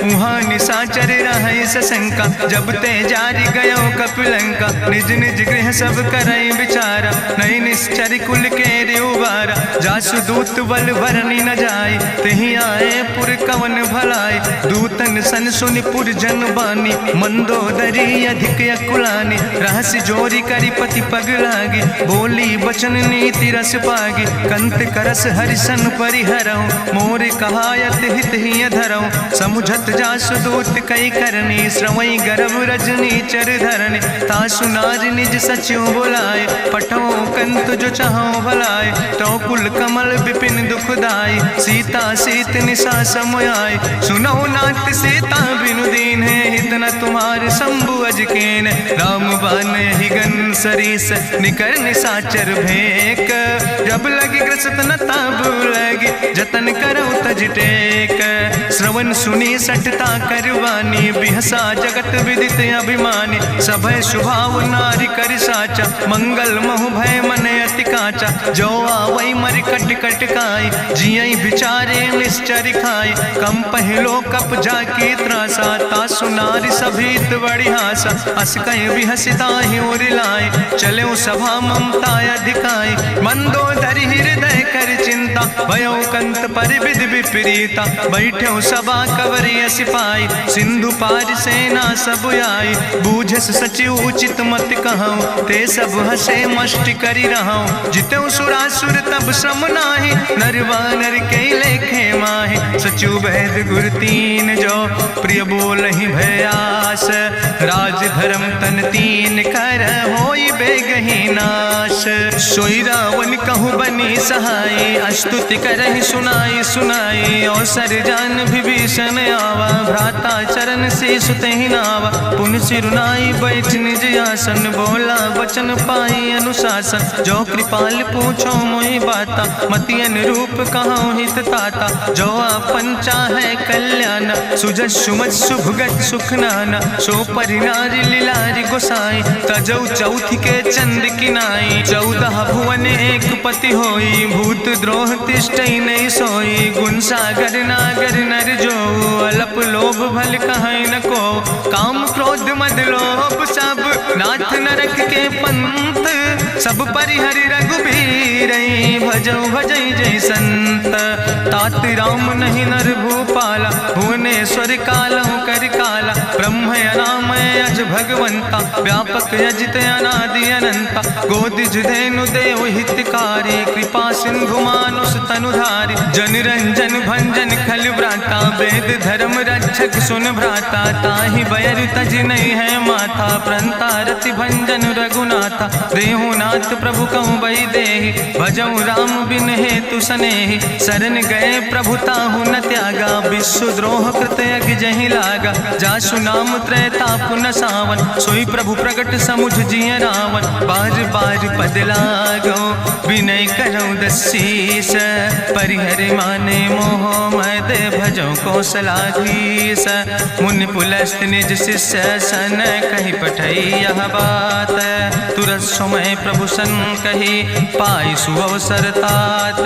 उहाँ निशाचर रहै सशंका, जब ते जारी गयो कपिलंका। निज निज गृह सब करई विचारा, नहीं निश्चर कुल के उबारा। जासु दूत बल भरनी न जाय, तेहि आए पुर कवन भलाई। दूतन सन सुनि पुर जन बानी, मंदोदरी अधिक अकुलानी। रहस्य जोरी करि पति पग लागी, बोली बचन नीति रस पागी। कंत करस हरिसन परिहरऊँ, मोर कहायत हित ही धरऊँ। समुझत जासु दूत कई करनी, श्रवई गर्भ रजनी चर धरनी। तासु नार निज सचिव बुलाए, पठो कंत जो चाहो भलाए। तो कुल कमल विपिन दुखदाई, सीता सीत निशा समयाय। सुनो नाथ सीता बिनु दीन है, हित न तुम्हार शंभु अजकेन। राम बान ही गन सरीस, निकर निशाचर भेक। जब लगी ग्रसत न तब लगी, जतन करो तज टेक। श्रवण सुनी सठता करवानी, बिहसा जगत विदित अभिमानी। सभय शुभाव नारी कर साचा, मंगल महु भय मन अति काचा। जो आवै मर कट कट काई, जियई विचारे निश्चर खाई। कम पहलो कप जाकी त्रासा, तासु नारी सभीत बड़ी हासा। अस कहीं बिहसिता ही उरिलाए, चले सभा ममता अधिकाई। मंदोदरी हृदय कर चिंता, भयो कंत पर विधि विपरीता। बैठे सभा कवरिय सिपाही, सिंधु पार सेना सब आई। बूझस सचिव उचित मत कहूँ, ते सब हसे मष्ट करी रहूँ। जितेऊ सुरासुर तब श्रम नाही, नर वानर के लेखे माहि। सचिव वैद गुर तीन जो, प्रिय बोलहि भयास। राज धर्म तन तीन कर, होई बेगहि नाश। सोई रावण कहूँ बनी सहाय, अस्तुति करहि सुनाई सुनाई। अवसर जान विभीषण आवा, भ्राता चरण से सुतहि नावा। पुन सिरुनाई बैठ निज आसन, बोला वचन पाई अनुशासन। जो कृपाल पूछो मोहि बाता, मति अनुरूप कहूँ हित ताता। जो आपन चाहे कल्याण, सुजस सुमत शुभगत सुख नाना। सो परिनारी लीलारी गोसाई, तजौ चौथ के चंद किनाई। 14 भुवन एक पति होई, भूत द्रोह तिष्ठई नहीं सोई। गुण सागर नागर नर जो, अलप लोभ भल कहीं न को। काम क्रोध मद लोभ सब, नाथ नरक के पंथ। सब परिहरि रघुबीर, भजौ भजई जय संत। तात राम नहीं नर भूपाला, भुवनेश्वर कालहु कर काला। ब्रह्म अनामय अज भगवंता, व्यापक अजित अनादि अनंता। गोदिज धेनु देव हितकारी, कृपा सिंधु मानुष तनुधारी। जन रंजन भंजन खल व्राता, वेद धर्म रक्षक सुन भ्राता। ताहि बयर तज नहीं है माथा, प्रंता रति भंजन रघुनाथा। देहु नाथ प्रभु कहूँ बई देहि, भजऊ राम बिन हेतु सनेहि। शरण गए प्रभु ताहु न त्यागा, विश्व द्रोह कृत यज्ञ जहि लागा। जासु नाम त्रैताप न सावन, सोई प्रभु प्रगट समुझ जिय रावण। बार बार पद लागो, विनय करऊँ दसीस, परिहर माने मोह मद भजो कौशलाधीश। मुनि पुलस्त निज शिष्य सन कही पठई यह बात, तुरत समय प्रभु सन कही पाई सुअवसर तात।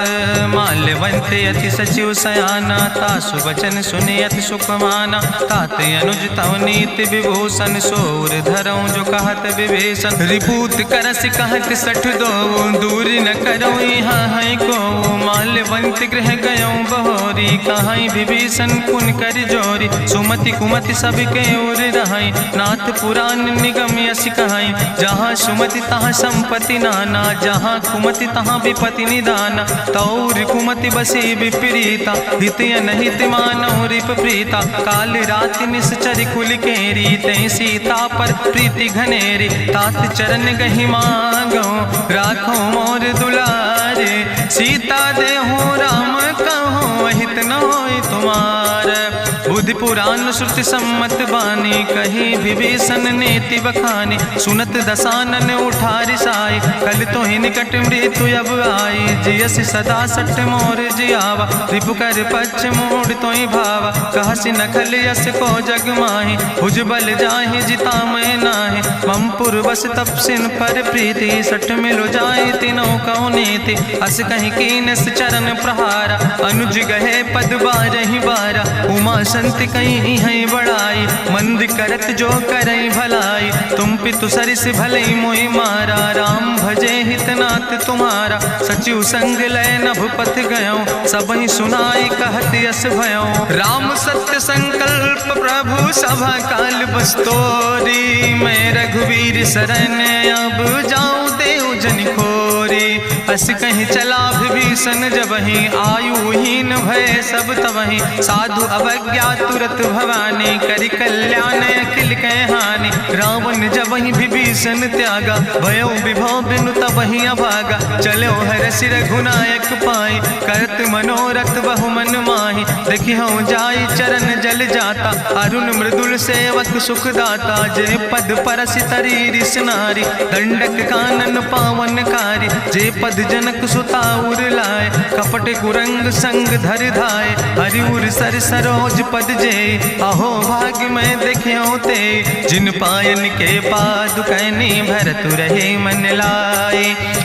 माल्यवंत अति सचिव सयाना, तासु वचन सुनि अति सुख माना। तात अनुज तव नीति विभूषण, सोर धरऊँ जो कहत विभीषण। रिपूत करस कहत सठ दो, दूर न करो यहाँ है को। माल्यवंत गृह गयों बहोरी, कहाई विभीषण पुन कर जोरी। सुमति कुमति सबके ओर रहाई, नाथ पुराण निगम यश कहाई। जहाँ सुमति तहाँ संपत्ति नाना, जहाँ कुमति तहाँ विपत्ति निदाना। तौर कुमति बसी विपरीता, हित अनहित मानव रिप प्रीता। काल रात निश्चर कुल केरी, तै सीता पर प्रीति घनेरी। तात चरण गहि मांगो, राखो मोर दुलारे। सीता देहो राम कहो, हित न होय तुम्हार। बुद्धि पुराण श्रुति सम्मत बानी, कही विभीषण नीति बखानी। सुनत दसानन उठारि साई, कल तो ही निकट मृत्यु अब आई। जियस सदा सट मोर जियावा, रिपु कर पक्ष मोड़ तो ही भावा। कहसि नखल यस को जग माहि, भुज बल जाहि जिता मैं नाहि। मम पुरबस तपसिन पर प्रीति, सठ मिलो जाय तिनो कौ नीति। अस कहीं कीनस चरण प्रहारा, अनुज गहे पद बारहि बारा। उमा संत कहीं है बड़ाई, मंद करत जो करई भलाई। तुम पितु सरिस भलई मोहि मारा, राम भजे हितनाथ तुम्हारा। सचिव संग लय नभ पथ गयों, सबहि सुनाई कहत यस भयों। राम सत्य संकल्प प्रभु सभा काल बस्तोरी। मैं रघुवीर शरण अब जाऊं देव जन खोरी। अस कहीं चला विभीषण जबहि, आयुहीन भय सब तबहि। साधु अवज्ञा तुरत भवानी, करि कल्याण अखिल कै हानि। रावण जबहि विभीषण त्यागा, भयो विभव बिनु तबहि अभागा। चलो हरषि रघुनायक पाई, करत मनोरथ बहु मन माहि। देखियो जाई चरण जल जाता, अरुण मृदुल सेवक सुख दाता। जे पद परसि तरी रिस नारी, दंडक कानन पावन कारी। जे पद जनक सुता उर लाए, कपट कुरंग संग धर धाय। हरिउर सर सरोज पद जे, अहो भाग्य मैं देखियो ते। जिन पायन के पादुकैनी, भरत रहे मन लाए।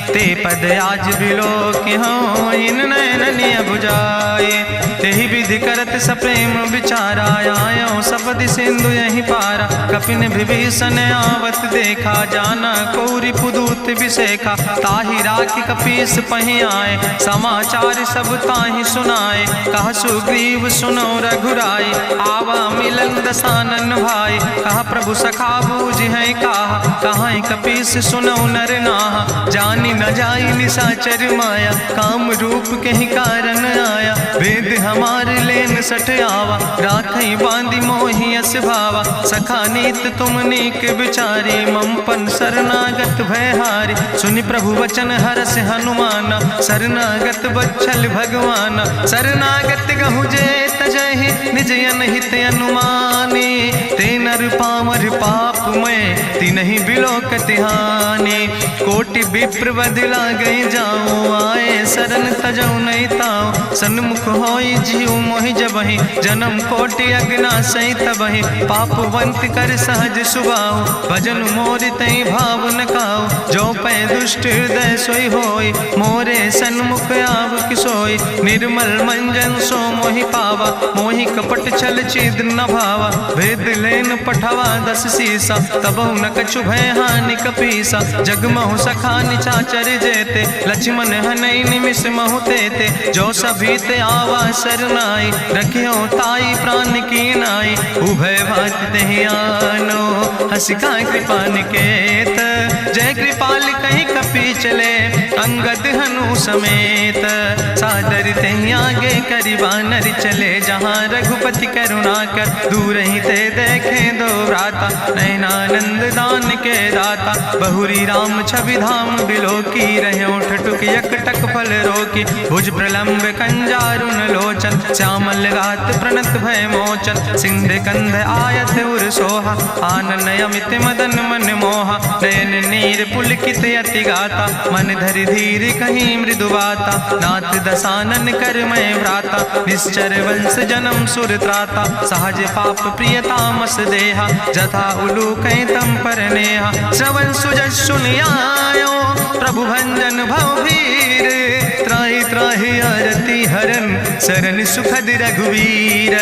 ते पद आज बिलो कि हो, इन नैननि बुझाए। तेहि विधि करत सप्रेम विचारा, आयो सबदि सिंधु यही पारा। कपिन विभीषण आवत देखा, जाना कौरि पुदूत विसेखा। ताहि राखि कपीस पहि आए, समाचार सब ताहि सुनाए। कहा सुग्रीव सुनो रघुराई, आवा मिलन दसानन भाई। कहा प्रभु सखा बूझ है कहा, कहाँ कपीस सुनो नर नाहा। जानी न जाई निशाचर माया, काम रूप के ही कारण आया। वेद हमार लेन सठ आवा, राखई बांधी मोहि यस भावा। सखा नीत तुम नीक विचारी, मम पन शरणागत भयहारी। सुनि प्रभु वचन हरस हनुमाना, शरणागत बच्छल भगवाना। शरणागत गहु जे तजहि, निज अनहित अनुमानी। ते नर पामर पाप में, तिन्हि बिलोकति हानि। कोटि विप्र बदला गई जाऊँ, आए शरण तजौ नहीं ताऊँ। सन्मुख होई जीव मोहि जबहि, जन्म कोटि अग्ना सही तबहि। पापवंत कर सहज सुभाऊ, भजन मोर तई भाव न काऊ। जो पै दुष्ट हृदय सोई होई, मोरे सन्मुख आव किसोई। निर्मल मंजन सो मोहि पावा, मोहि कपट छल छिद्र न भावा। भेद लेन पठवा दस सीसा, तबहु न कछु भय हानि कपीसा। जगमहु सखा निचाचर जेते, लक्ष्मण हनई निमिष महु तेते। जो सभी ते आवा सरनाई, रखियो ताई प्राण की नाई। उभय भात तेहि आनो, हसिका कृपा निकेत। जय कृपाल कहीं कपी चले, अंगद हनु समेत। सादर तेहि आगे करि बानर चले, जहाँ रघुपति करुणा कर दूर ही ते देखे दो भ्राता। नयनानंद दान के दाता, बहुरी राम छवि धाम बिलोकी। रहे ओठ टुक यकटक फल रोकी, भुज प्रलंब कंजारुन लोचन। श्यामल गात प्रणत भय मोचन, सिंध कंध आयत उर सोहा। आनन अमित मदन मन मोहा, नयन नीर पुलकित अति गाता। मन धरि धीर कहीं मृदु बाता, नाथ दसानन कर मैं भ्राता। निश्चर वंश जन्म सुर त्राता, सहज पाप प्रिय तामस देहा। जथा उलूक तम पर नेहा, श्रवण सुजस सुनियायो। प्रभु भंजन भवभीर, त्राहि त्राहि आरती हरन। शरण सुखद रघुवीर,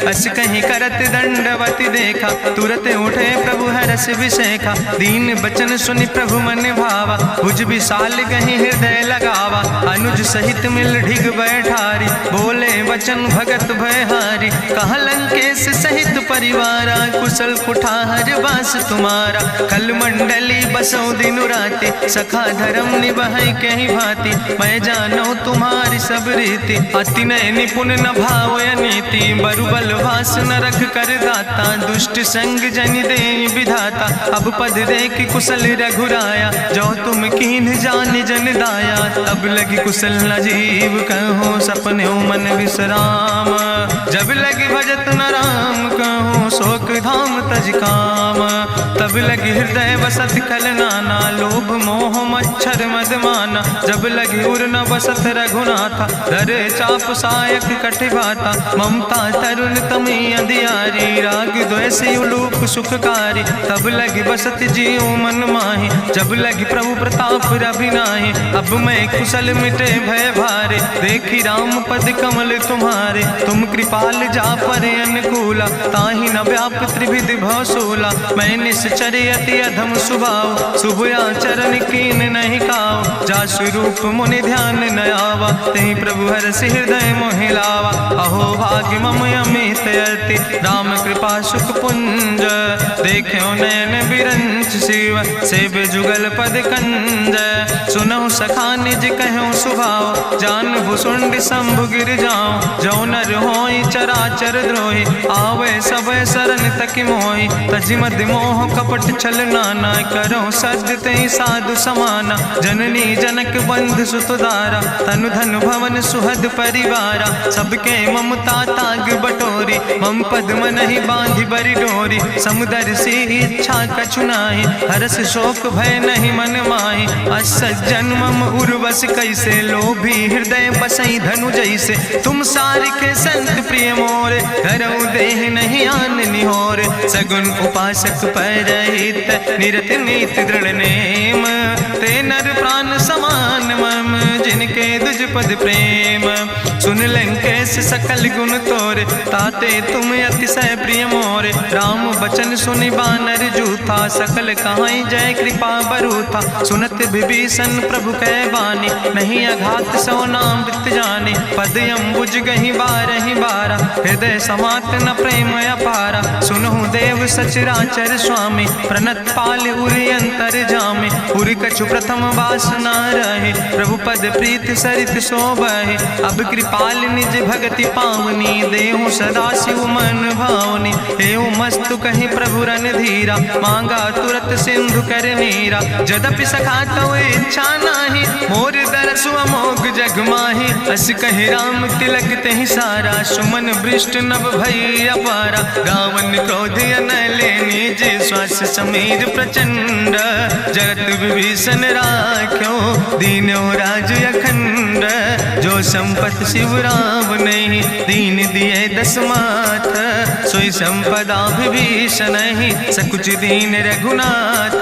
अस कहीं करत दंडवत देखा। तुरत उठे प्रभु हरस विशेखा, दीन बचन सुनि प्रभु मन भावा। भुज विशाल कहीं हृदय लगावा, अनुज सहित मिल ढिग बैठारी। बोले वचन भगत भयहारी, कहा लंकेश सहित परिवारा। कुशल कुठार वास तुम्हारा, कल मंडली बसो दिनु राति। सखा धर्म निभाई कहीं भांति, मैं जानो तुम्हारी सब रीति। अति नय निपुण न भाव नीति, बरुबल भास न रख कर दाता। दुष्ट संग जन दे विधाता, अब पद देख कुशल रघुराया। जो तुम कीन जान जन दाया, तब लगी कुशल न जीव कहो। सपने मन विश्राम, जब लगी भजत न राम कहो। शोक धाम तज काम, तब लगी हृदय बसत कल नाना। लोभ मोह मच्छर मद माना, जब लगी उर न बसत रघुनाथा। धरे चाप सायक कटिभाता, ममता तरुण तमी अधियारी। राग द्वेष उलूक सुखकारी, तब लगी बसत जीव मन माही। जब लगी प्रभु प्रताप रवि नाही, अब मैं कुशल मिटे भय भारे। देखी राम पद कमल तुम्हारे, तुम कृपाल जा पर अनुकूला। ताहि न व्याप त्रिविध भवसूला, मैं निश्चर अति अधम सुभाव। शुभ आचरण कीन नहीं काव, जा स्वरूप मुनि ध्यान न आवा। तेहि प्रभु हरषि हृदय मोहि लावा, अहो भाग्य मम अमित अति। राम कृपा सुख पुंज, देखो नयन बिरंच शिव। सेव जुगल पद कंज, सुनहु सखा निज कहूँ सुभाव। जान भुसुंड शंभु गिर जाऊं, जो नर होई चराचर द्रोही। आवे सब शरण तक मोहि, तजि मद मोह कपट छल नाना। करो सद्य तेहि साधु समाना, जननी जनक बंधु सुतदारा। तनु धन भवन सुहद परिवारा, सबके ममता ताग बटोरी। मम पद मनहि बांधि बरि डोरी, समुदर सी इच्छा कछु नाही। हरस शोक भय नहीं मन माही, असज्जन मम उर्वश कैसे। लोभी हृदय बसई धनु जैसे, तुम सारिके संत प्रिय मोरे। धरऊ देहि नहीं आन निहोर, सगुन उपासक परहित। निरत नीत दृढ़ नेम, ते नर प्राण समान मम। जिनके दुज पद प्रेम, सुन लंकेश सकल गुण तोरे। ताते तुम अतिशय प्रिय मोरे, राम बचन सुनि बानर जूथा। सकल कहाई जय कृपा बरूथा, सुनत विभीषण प्रभु कै बानी। नहीं अघात सो नाम वित जानी, पद अम्बुज गहि बारहि बारा। हृदय समात न प्रेम अपारा, सुनहु देव सचराचर स्वामी। प्रणत पाल उरि अंतर जामी, उरि कछु प्रथम वासना रहे। प्रभु पद प्रीत सरित शोभहि, अब कृपाल निज भगति पावनी। देहु सदा शिव मन भावनी, एवं मस्तु कहि प्रभु रणधीरा। मांगा तुरत सिंधु कर नीरा, जदपि सखा तव इच्छा नाही। मोर दरसु अमोघ जग माही, अस कहि राम तिलक तेहि सारा। सुमन वृष्ट नभ भई अपारा, गावन क्रोध अनले निज। श्वास समीर प्रचंड, जगत विभीषण राख्यो। दीनो राज अखंड, जो संपत शिव राम नहीं। दीन दिए दस माथ, सोई संपदा विभीषण ही। सकुच दीन रघुनाथ,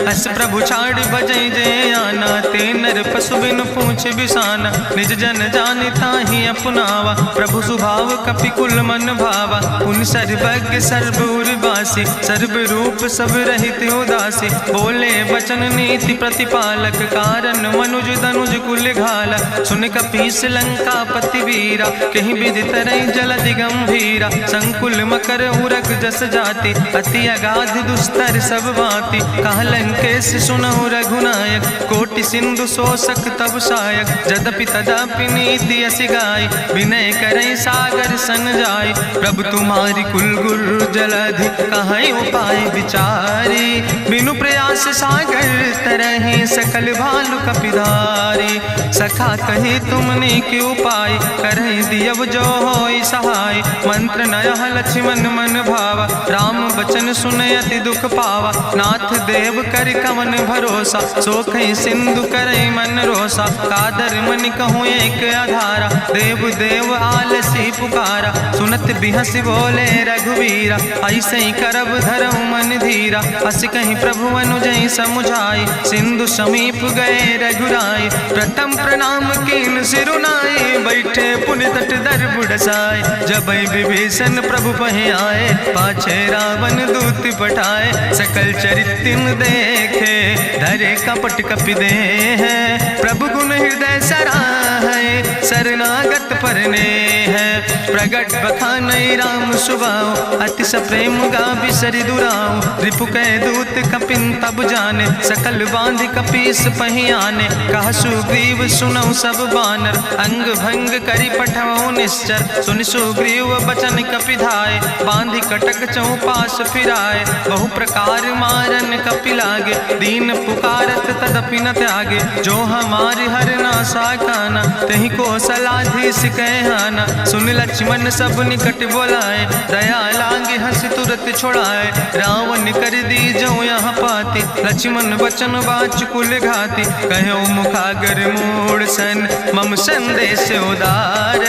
अस प्रभु छाड़ भजई जय आना। ते नर पशु बिनु पूछ बिसाना, निज जन जानि ताहि अपनावा। प्रभु स्वभाव कपि कुल मन भावा, पुन सर्वज्ञ सर्व उर्वासी। सर्व रूप सब रहित उदासी, बोले वचन नीति प्रतिपालक। कारण मनुज धनुज कुल घाला, सुन कपीस लंका पति वीरा। कहीं विधि तरई जलधि गंभीरा, संकुल मकर उरग जस जाति। अति अगाध दुस्तर सब भांति, कहा लंकेश सुनहु रघुनायक। कोटि सिंधु शोषक सक तब सायक, जदपि तदपि नीति अस गाय, विनय करई सागर सन जाय। प्रभु तुम्हारी कुल गुरु जलधि, कहीं उपाय विचारी, बिनु प्रयास सागर तरहि सकल भालु कपिधारी। सखा कही तुमने के उपाय, करहि दियव जो होई सहाय। मंत्र नयह लक्ष्मण मन भावा, राम बचन सुनय अति दुख पावा। नाथ देव कर कवन भरोसा, सोखई सिंधु करई मन रोसा। कादर मन कहूँ एक आधारा, देव देव आलसी पुकारा। सुनत बिहस बोले रघुवीरा, ऐसे ही करब धरम मन धीरा। अस कहीं प्रभु अनुजय समुझाई, सिंधु समीप गए रघुराई। प्रथम प्रणाम कीन सिरुनाई, बैठे पुनि तट दर बुढ़साए। जब विभीषण प्रभु पहे आए, पाछे रावण दूत पठाए। सकल चरित्र देखे, धरे कपट कपि दे है। प्रभु गुण हृदय सराहै, शरणागत परने है। प्रगट बखानई राम सुभाव, अति सप्रेम गा बिसरि दुराव। रिपु कै दूत कपिन तब जाने, सकल बांध कपीस पहियाने। कह सुग्रीव सुनौ सब बानर, अंग भंग करि पठौ निश्चर। सुनि सुग्रीव बचन कपिधाय, बांधि कटक चौपास फिराए। बहु प्रकार मारन कपि लागे, दीन पुकारत तदपि न त्यागे। जो हमारि हर नासा काना, तहि को सलाधीस कहना। सुन लक्ष्मण सब निकट बोलाए, दया लागे हंस तुरत छोड़ाए। रावण कर दी जो यहाँ पाती, लक्ष्मण बचन बाच कुल घाती। कहो मुखागर मोड़ सन, मम संदेश उदार।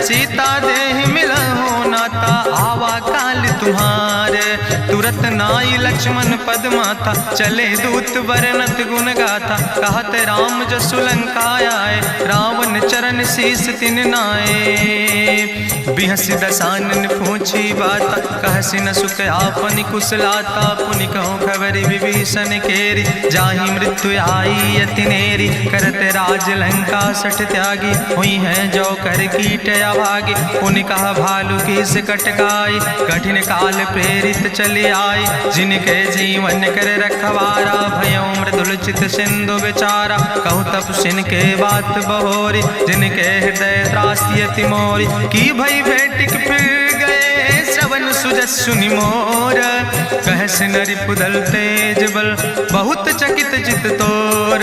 सीता देहि मिलहु नाता, आवा काल तुम्हारे। तुरत नाई लक्ष्मण पद माथा, चले दूत वर्णत गुण गाथा। कहत राम जसु लंका आए, रावण चरण शीस तिन नाए। बिहस दसानन पूछी बाता, कहसि न सुख आपन कुशलाता। पुनि कहूँ खबर विभीषण केरी, जाहि मृत्यु आई अति नेरी। करत राज लंका सठ त्यागी, हुई है जो कर कीट अभागी। पुनि कहा भालू किस कटकाई, कठिन काल प्रेरित चले आई। जिनके जीवन कर रखवारा, भयों मृदुल चित सिंधु बेचारा। कहूँ तप सिन के बात बहोरी, जिनके हृदय त्रासी अति मोरी। की भई भेटिक फिर गए, श्रवण सुजस सुनि मोर। कहस नरि पुदल तेज बल, बहुत चकित चित तोर।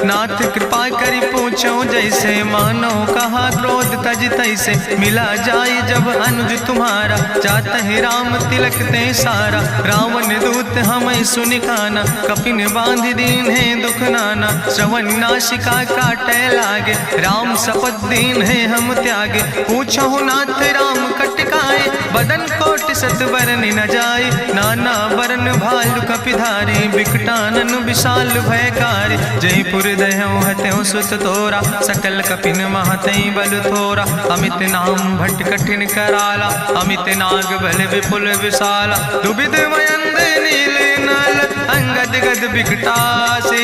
नाथ कृपा करि पूछो जैसे, मानो कहा क्रोध तज तैसे। मिला जाई जब अनुज तुम्हारा, जातहि राम तिलक ते सारा। रावण दूत हमें सुनि काना, कपिन बांध दीन है दुख नाना। श्रवण नासिका काटे लागे, राम शपथ दीन है हम त्यागे। पूछो नाथ राम कटकाए, बदन कोटि सत बरन न जाए। नाना बरन भालु कपिधारी, बिकटानन विशाल भयकारी। जयपुर दह्यों हत्यों सुत तोरा, सकल कपिन महतई बल थोरा। अमित नाम भट्ट कठिन कराला, अमित नाग बल विपुल विशाला। दुबिध मयंद नील नल, अंगद गद बिकटासे।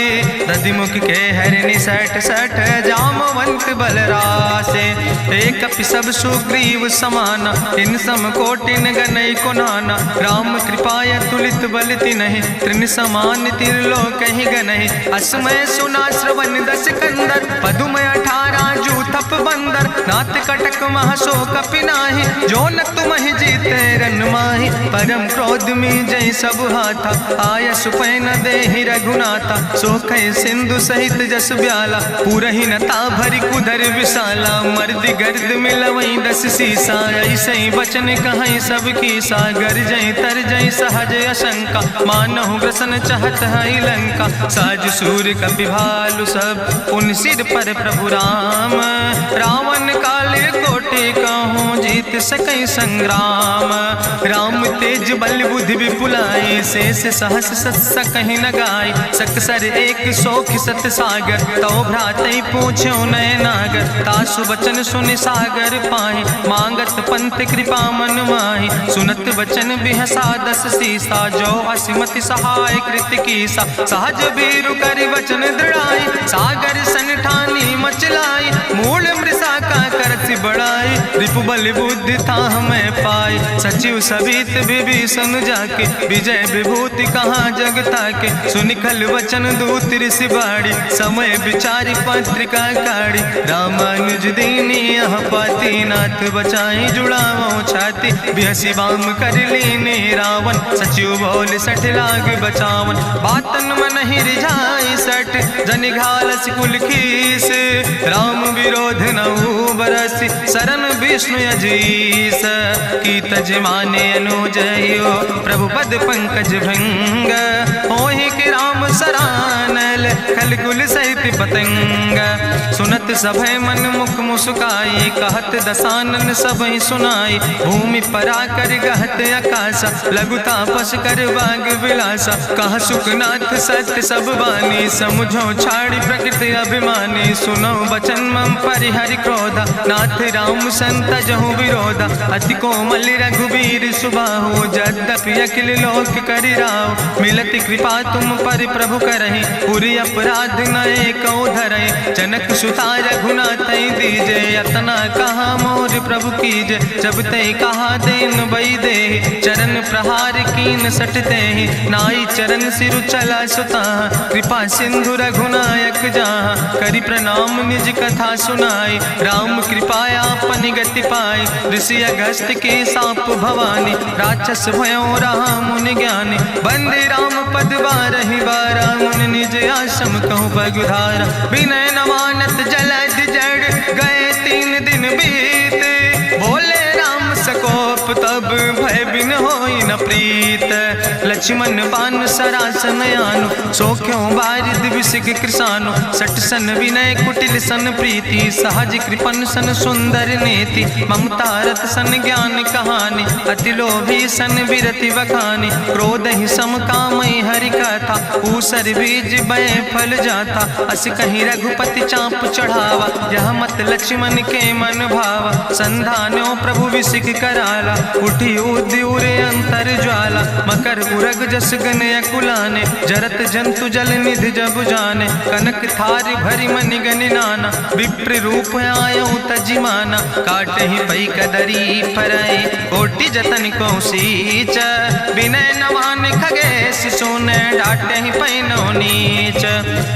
दधिमुख के हरिणि सठ सठ, जामवंत बलरासे। एक कपि सब सुग्रीव समाना, इन सम कोटिन गनई को नाना। राम कृपाय तुलित बल तिनहि, त्रिन समान तिरलोक ही गनहि। असमय सुना श्रवण दस कंदर, पदुमय 18 जू थप बंदर। नाथ कटक महसो कपि नाही, जो न तुमहि जीते रन माही। परम क्रोध में जय सब हाथा, आय सुपै न देहि रघुनाथा। सोखै सिंधु सहित जस ब्याला, पूरहि नता भरि कुधर विशाला। मर्द गर्द मिलवई 10 सीसा, ऐसे बचन कहीं सब की सागर। जय तर जय सहज अशंका, मानहु ग्रसन चाहत है लंका। साज सूर कपि भालु सब, उन सिर पर प्रभु राम। रावण काले कोटि कहूँ, जीत सकई संग्राम। राम तेज बल बुद्धि विपुलाई, शेष सहस सत सकहि न गाय। सकसर एक सोख सत सागर, तो भ्रातई पूछ्यो नय नागर। तासु बचन सुनि सागर पाहि, मांगत पंथ कृपा मन माहि। सुनत बचन बिहसा 10 सीसा, जो असिमति सहाय कृत कीसा। सहज बीरु करि वचन दृढ़ाई, सागर सन ठानी मचलाई। मूल मृषा का करसि बड़ाई, रिपु बल बुद्धि था हमें पाई। सचिव सबित विभीषण जाके विजय विभूति कहाँ जगता के। सुनिखल वचन दूत ऋषि बाड़ी समय विचारी पत्रिका काढ़ी। रामानुज दीनी यह पाती नाथ बचाई जुड़ावो छाती। बिहसी बाम कर लीने रावण सचिव बोल 60 लाख बचावन। बातन मन ही रिझाई 60 जन घालस कुल खीस। राम विरोध नहु बरसी शरण विष्णु अजीस। की तज माने अनुजयो प्रभु पद पंकज भृंग। होहि कि राम सरानल खल कुल सहित पतंग। सुनत सभय मन मुख मुस्काई कहत दसानन सबहि सुनाई। भूमि परा कर गहत आकाशा लघु तापस कर बाग विलासा। कह सुखनाथ सत्य सब बानी समुझो छाड़ी प्रकृति अभिमानी। सुनो बचन मम परिहरि क्रोधा नाथ राम संत जहु विरोधा। अति कोमल रघुबीर सुबाहु यद्यपि अखिल लोक करि राव। मिलति कृपा तुम पर प्रभु करहि पुरि अपराध नए कौ धरहि। जनक सुता रघुनाथ दीजे यतना कहा मोर प्रभु कीजे। जब तय कहा देन बई दे चरण प्रहार कीन सटते। नाई चरण सिरु चला सुता कृपा सिंधु रघुनायक जहाँ। करि प्रणाम निज कथा सुनाई राम कृपाया अपनी गति पाई। ऋषि अगस्त के साप भवानी राक्षस भयो रहा मुनि ज्ञानी। बंदे राम पद बारहि बारा मुनि निज आश्रम कहूँ पगुधारा। विनय नवानत जलद जड़ गए 3 दिन बीते। बोले राम सकोप तब भय बिन होई न प्रीत। लक्ष्मण बान सरासन आनो सो क्यों बारिद विसिग कृसानो। 60 सन विनय कुटिल सन प्रीति सहज कृपन सन सुंदर नीति। ममता रत सन ज्ञान कहानी अति लोभी सन विरति बखानी। क्रोध ही सम कामई हरि कथा ऊसर बीज बय फल जाता। अस कहीं रघुपति चाप चढ़ावा यह मत लक्ष्मण के मन भावा। संधान्यो प्रभु विसिक कराला उठी उद्यूरे अंतर ज्वाला। मकर उरग जस गन अकुलाने जरत जंतु जल निधि जब जाने। कनक थारी भरी मनि गनि नाना विप्र रूप आयो तजिमाना। काटे ही पई कदरी फरई कोटि जतन को सींच। विनय नवान खगेश सोने डाटे ही पैनो नीच।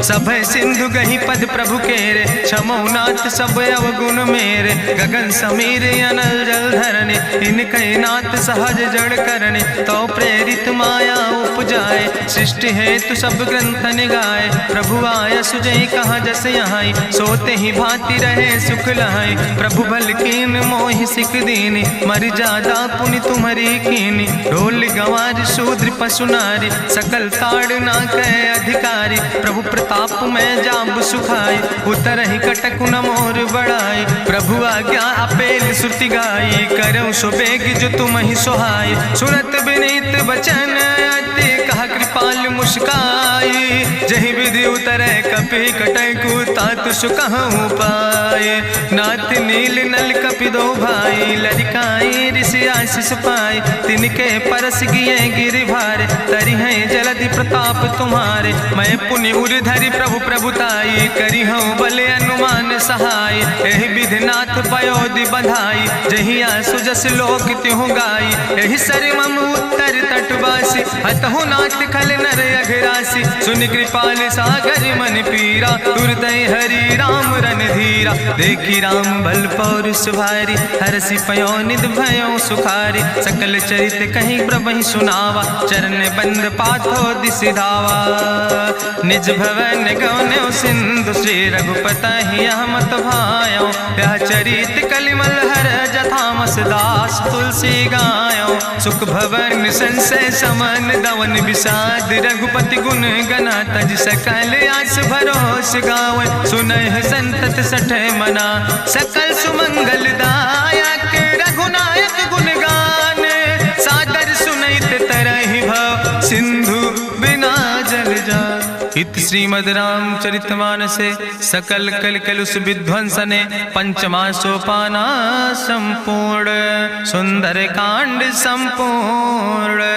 सभय सिंधु गही पद प्रभु केरे क्षमो नाथ सब अवगुण मेरे। गगन समीर अनल जल धरने इनके नाथ सहज जड़ करने। तो प्रेरित माया उपजाए सृष्टि हेतु सब ग्रंथ निगाए। प्रभु आय सुजय कहाँ जस यहाँ सोते ही भांति रहे सुख लहाई। प्रभु भल कीन मोहि सिख दीनी मर जादा पुनि तुम्हारी कीनी। ढोल गंवार शूद्र पशु नारी सकल ताड़ ना कह अधिकारी। प्रभु प्रताप में जाब सुखाई उतर ही कटक न मोर बढ़ाई। प्रभु आज्ञा अपेल श्रुति गाई करऊँ सो बेग जो तुम ही सोहाई। सुरत विनीत वचन अति कहा कृपाल मुस्काई। जही विधि उतरे कपि कटकु तात सुकहूँ पाए। नाथ नील नल कपि दो भाई लड़काई ऋषि आशीष पाए। तिनके परस गिए गिरि भारे तरि है जलधि प्रताप तुम्हारे। मैं पुण्य उर धरि प्रभु प्रभुताई करी हूँ बले अनुमान सहाय। एहि विधि नाथ पयोधि बधाई जही आसु जस लोक त्यों गाई। एहि सर मम उत्तर तटवासी हतहु नाथ खल नर अघरासी। सुन कृपाल सागर मन पीरा तुरत हरि राम रन धीरा। देखी राम बल पौरुष भारी हरसि पयो निध भयो सुखारी। सकल चरित कहीं प्रभु सुनावा चरण बंद पाथो दिसि धावा। निज भवन गौन्यो सिंधु श्री रघुपति यह मत भायो। यह चरित कलिमल हर जथामस दास तुलसी गायो। सुख भवन संशय समन दवन विषाद रघुपति गुण गना तज सकल आस भरोस गावन। सुनह संतत सठ मना सकल सुमंगल दायक रघुनायक गुण गान। सादर सुनैत तरहि भव सिंधु बिना जल जा। इत श्रीमद् रामचरितमानसे सकल कल कलुष विध्वंसने पंचमा सोपाना संपूर्ण। सुंदर कांड संपूर्ण।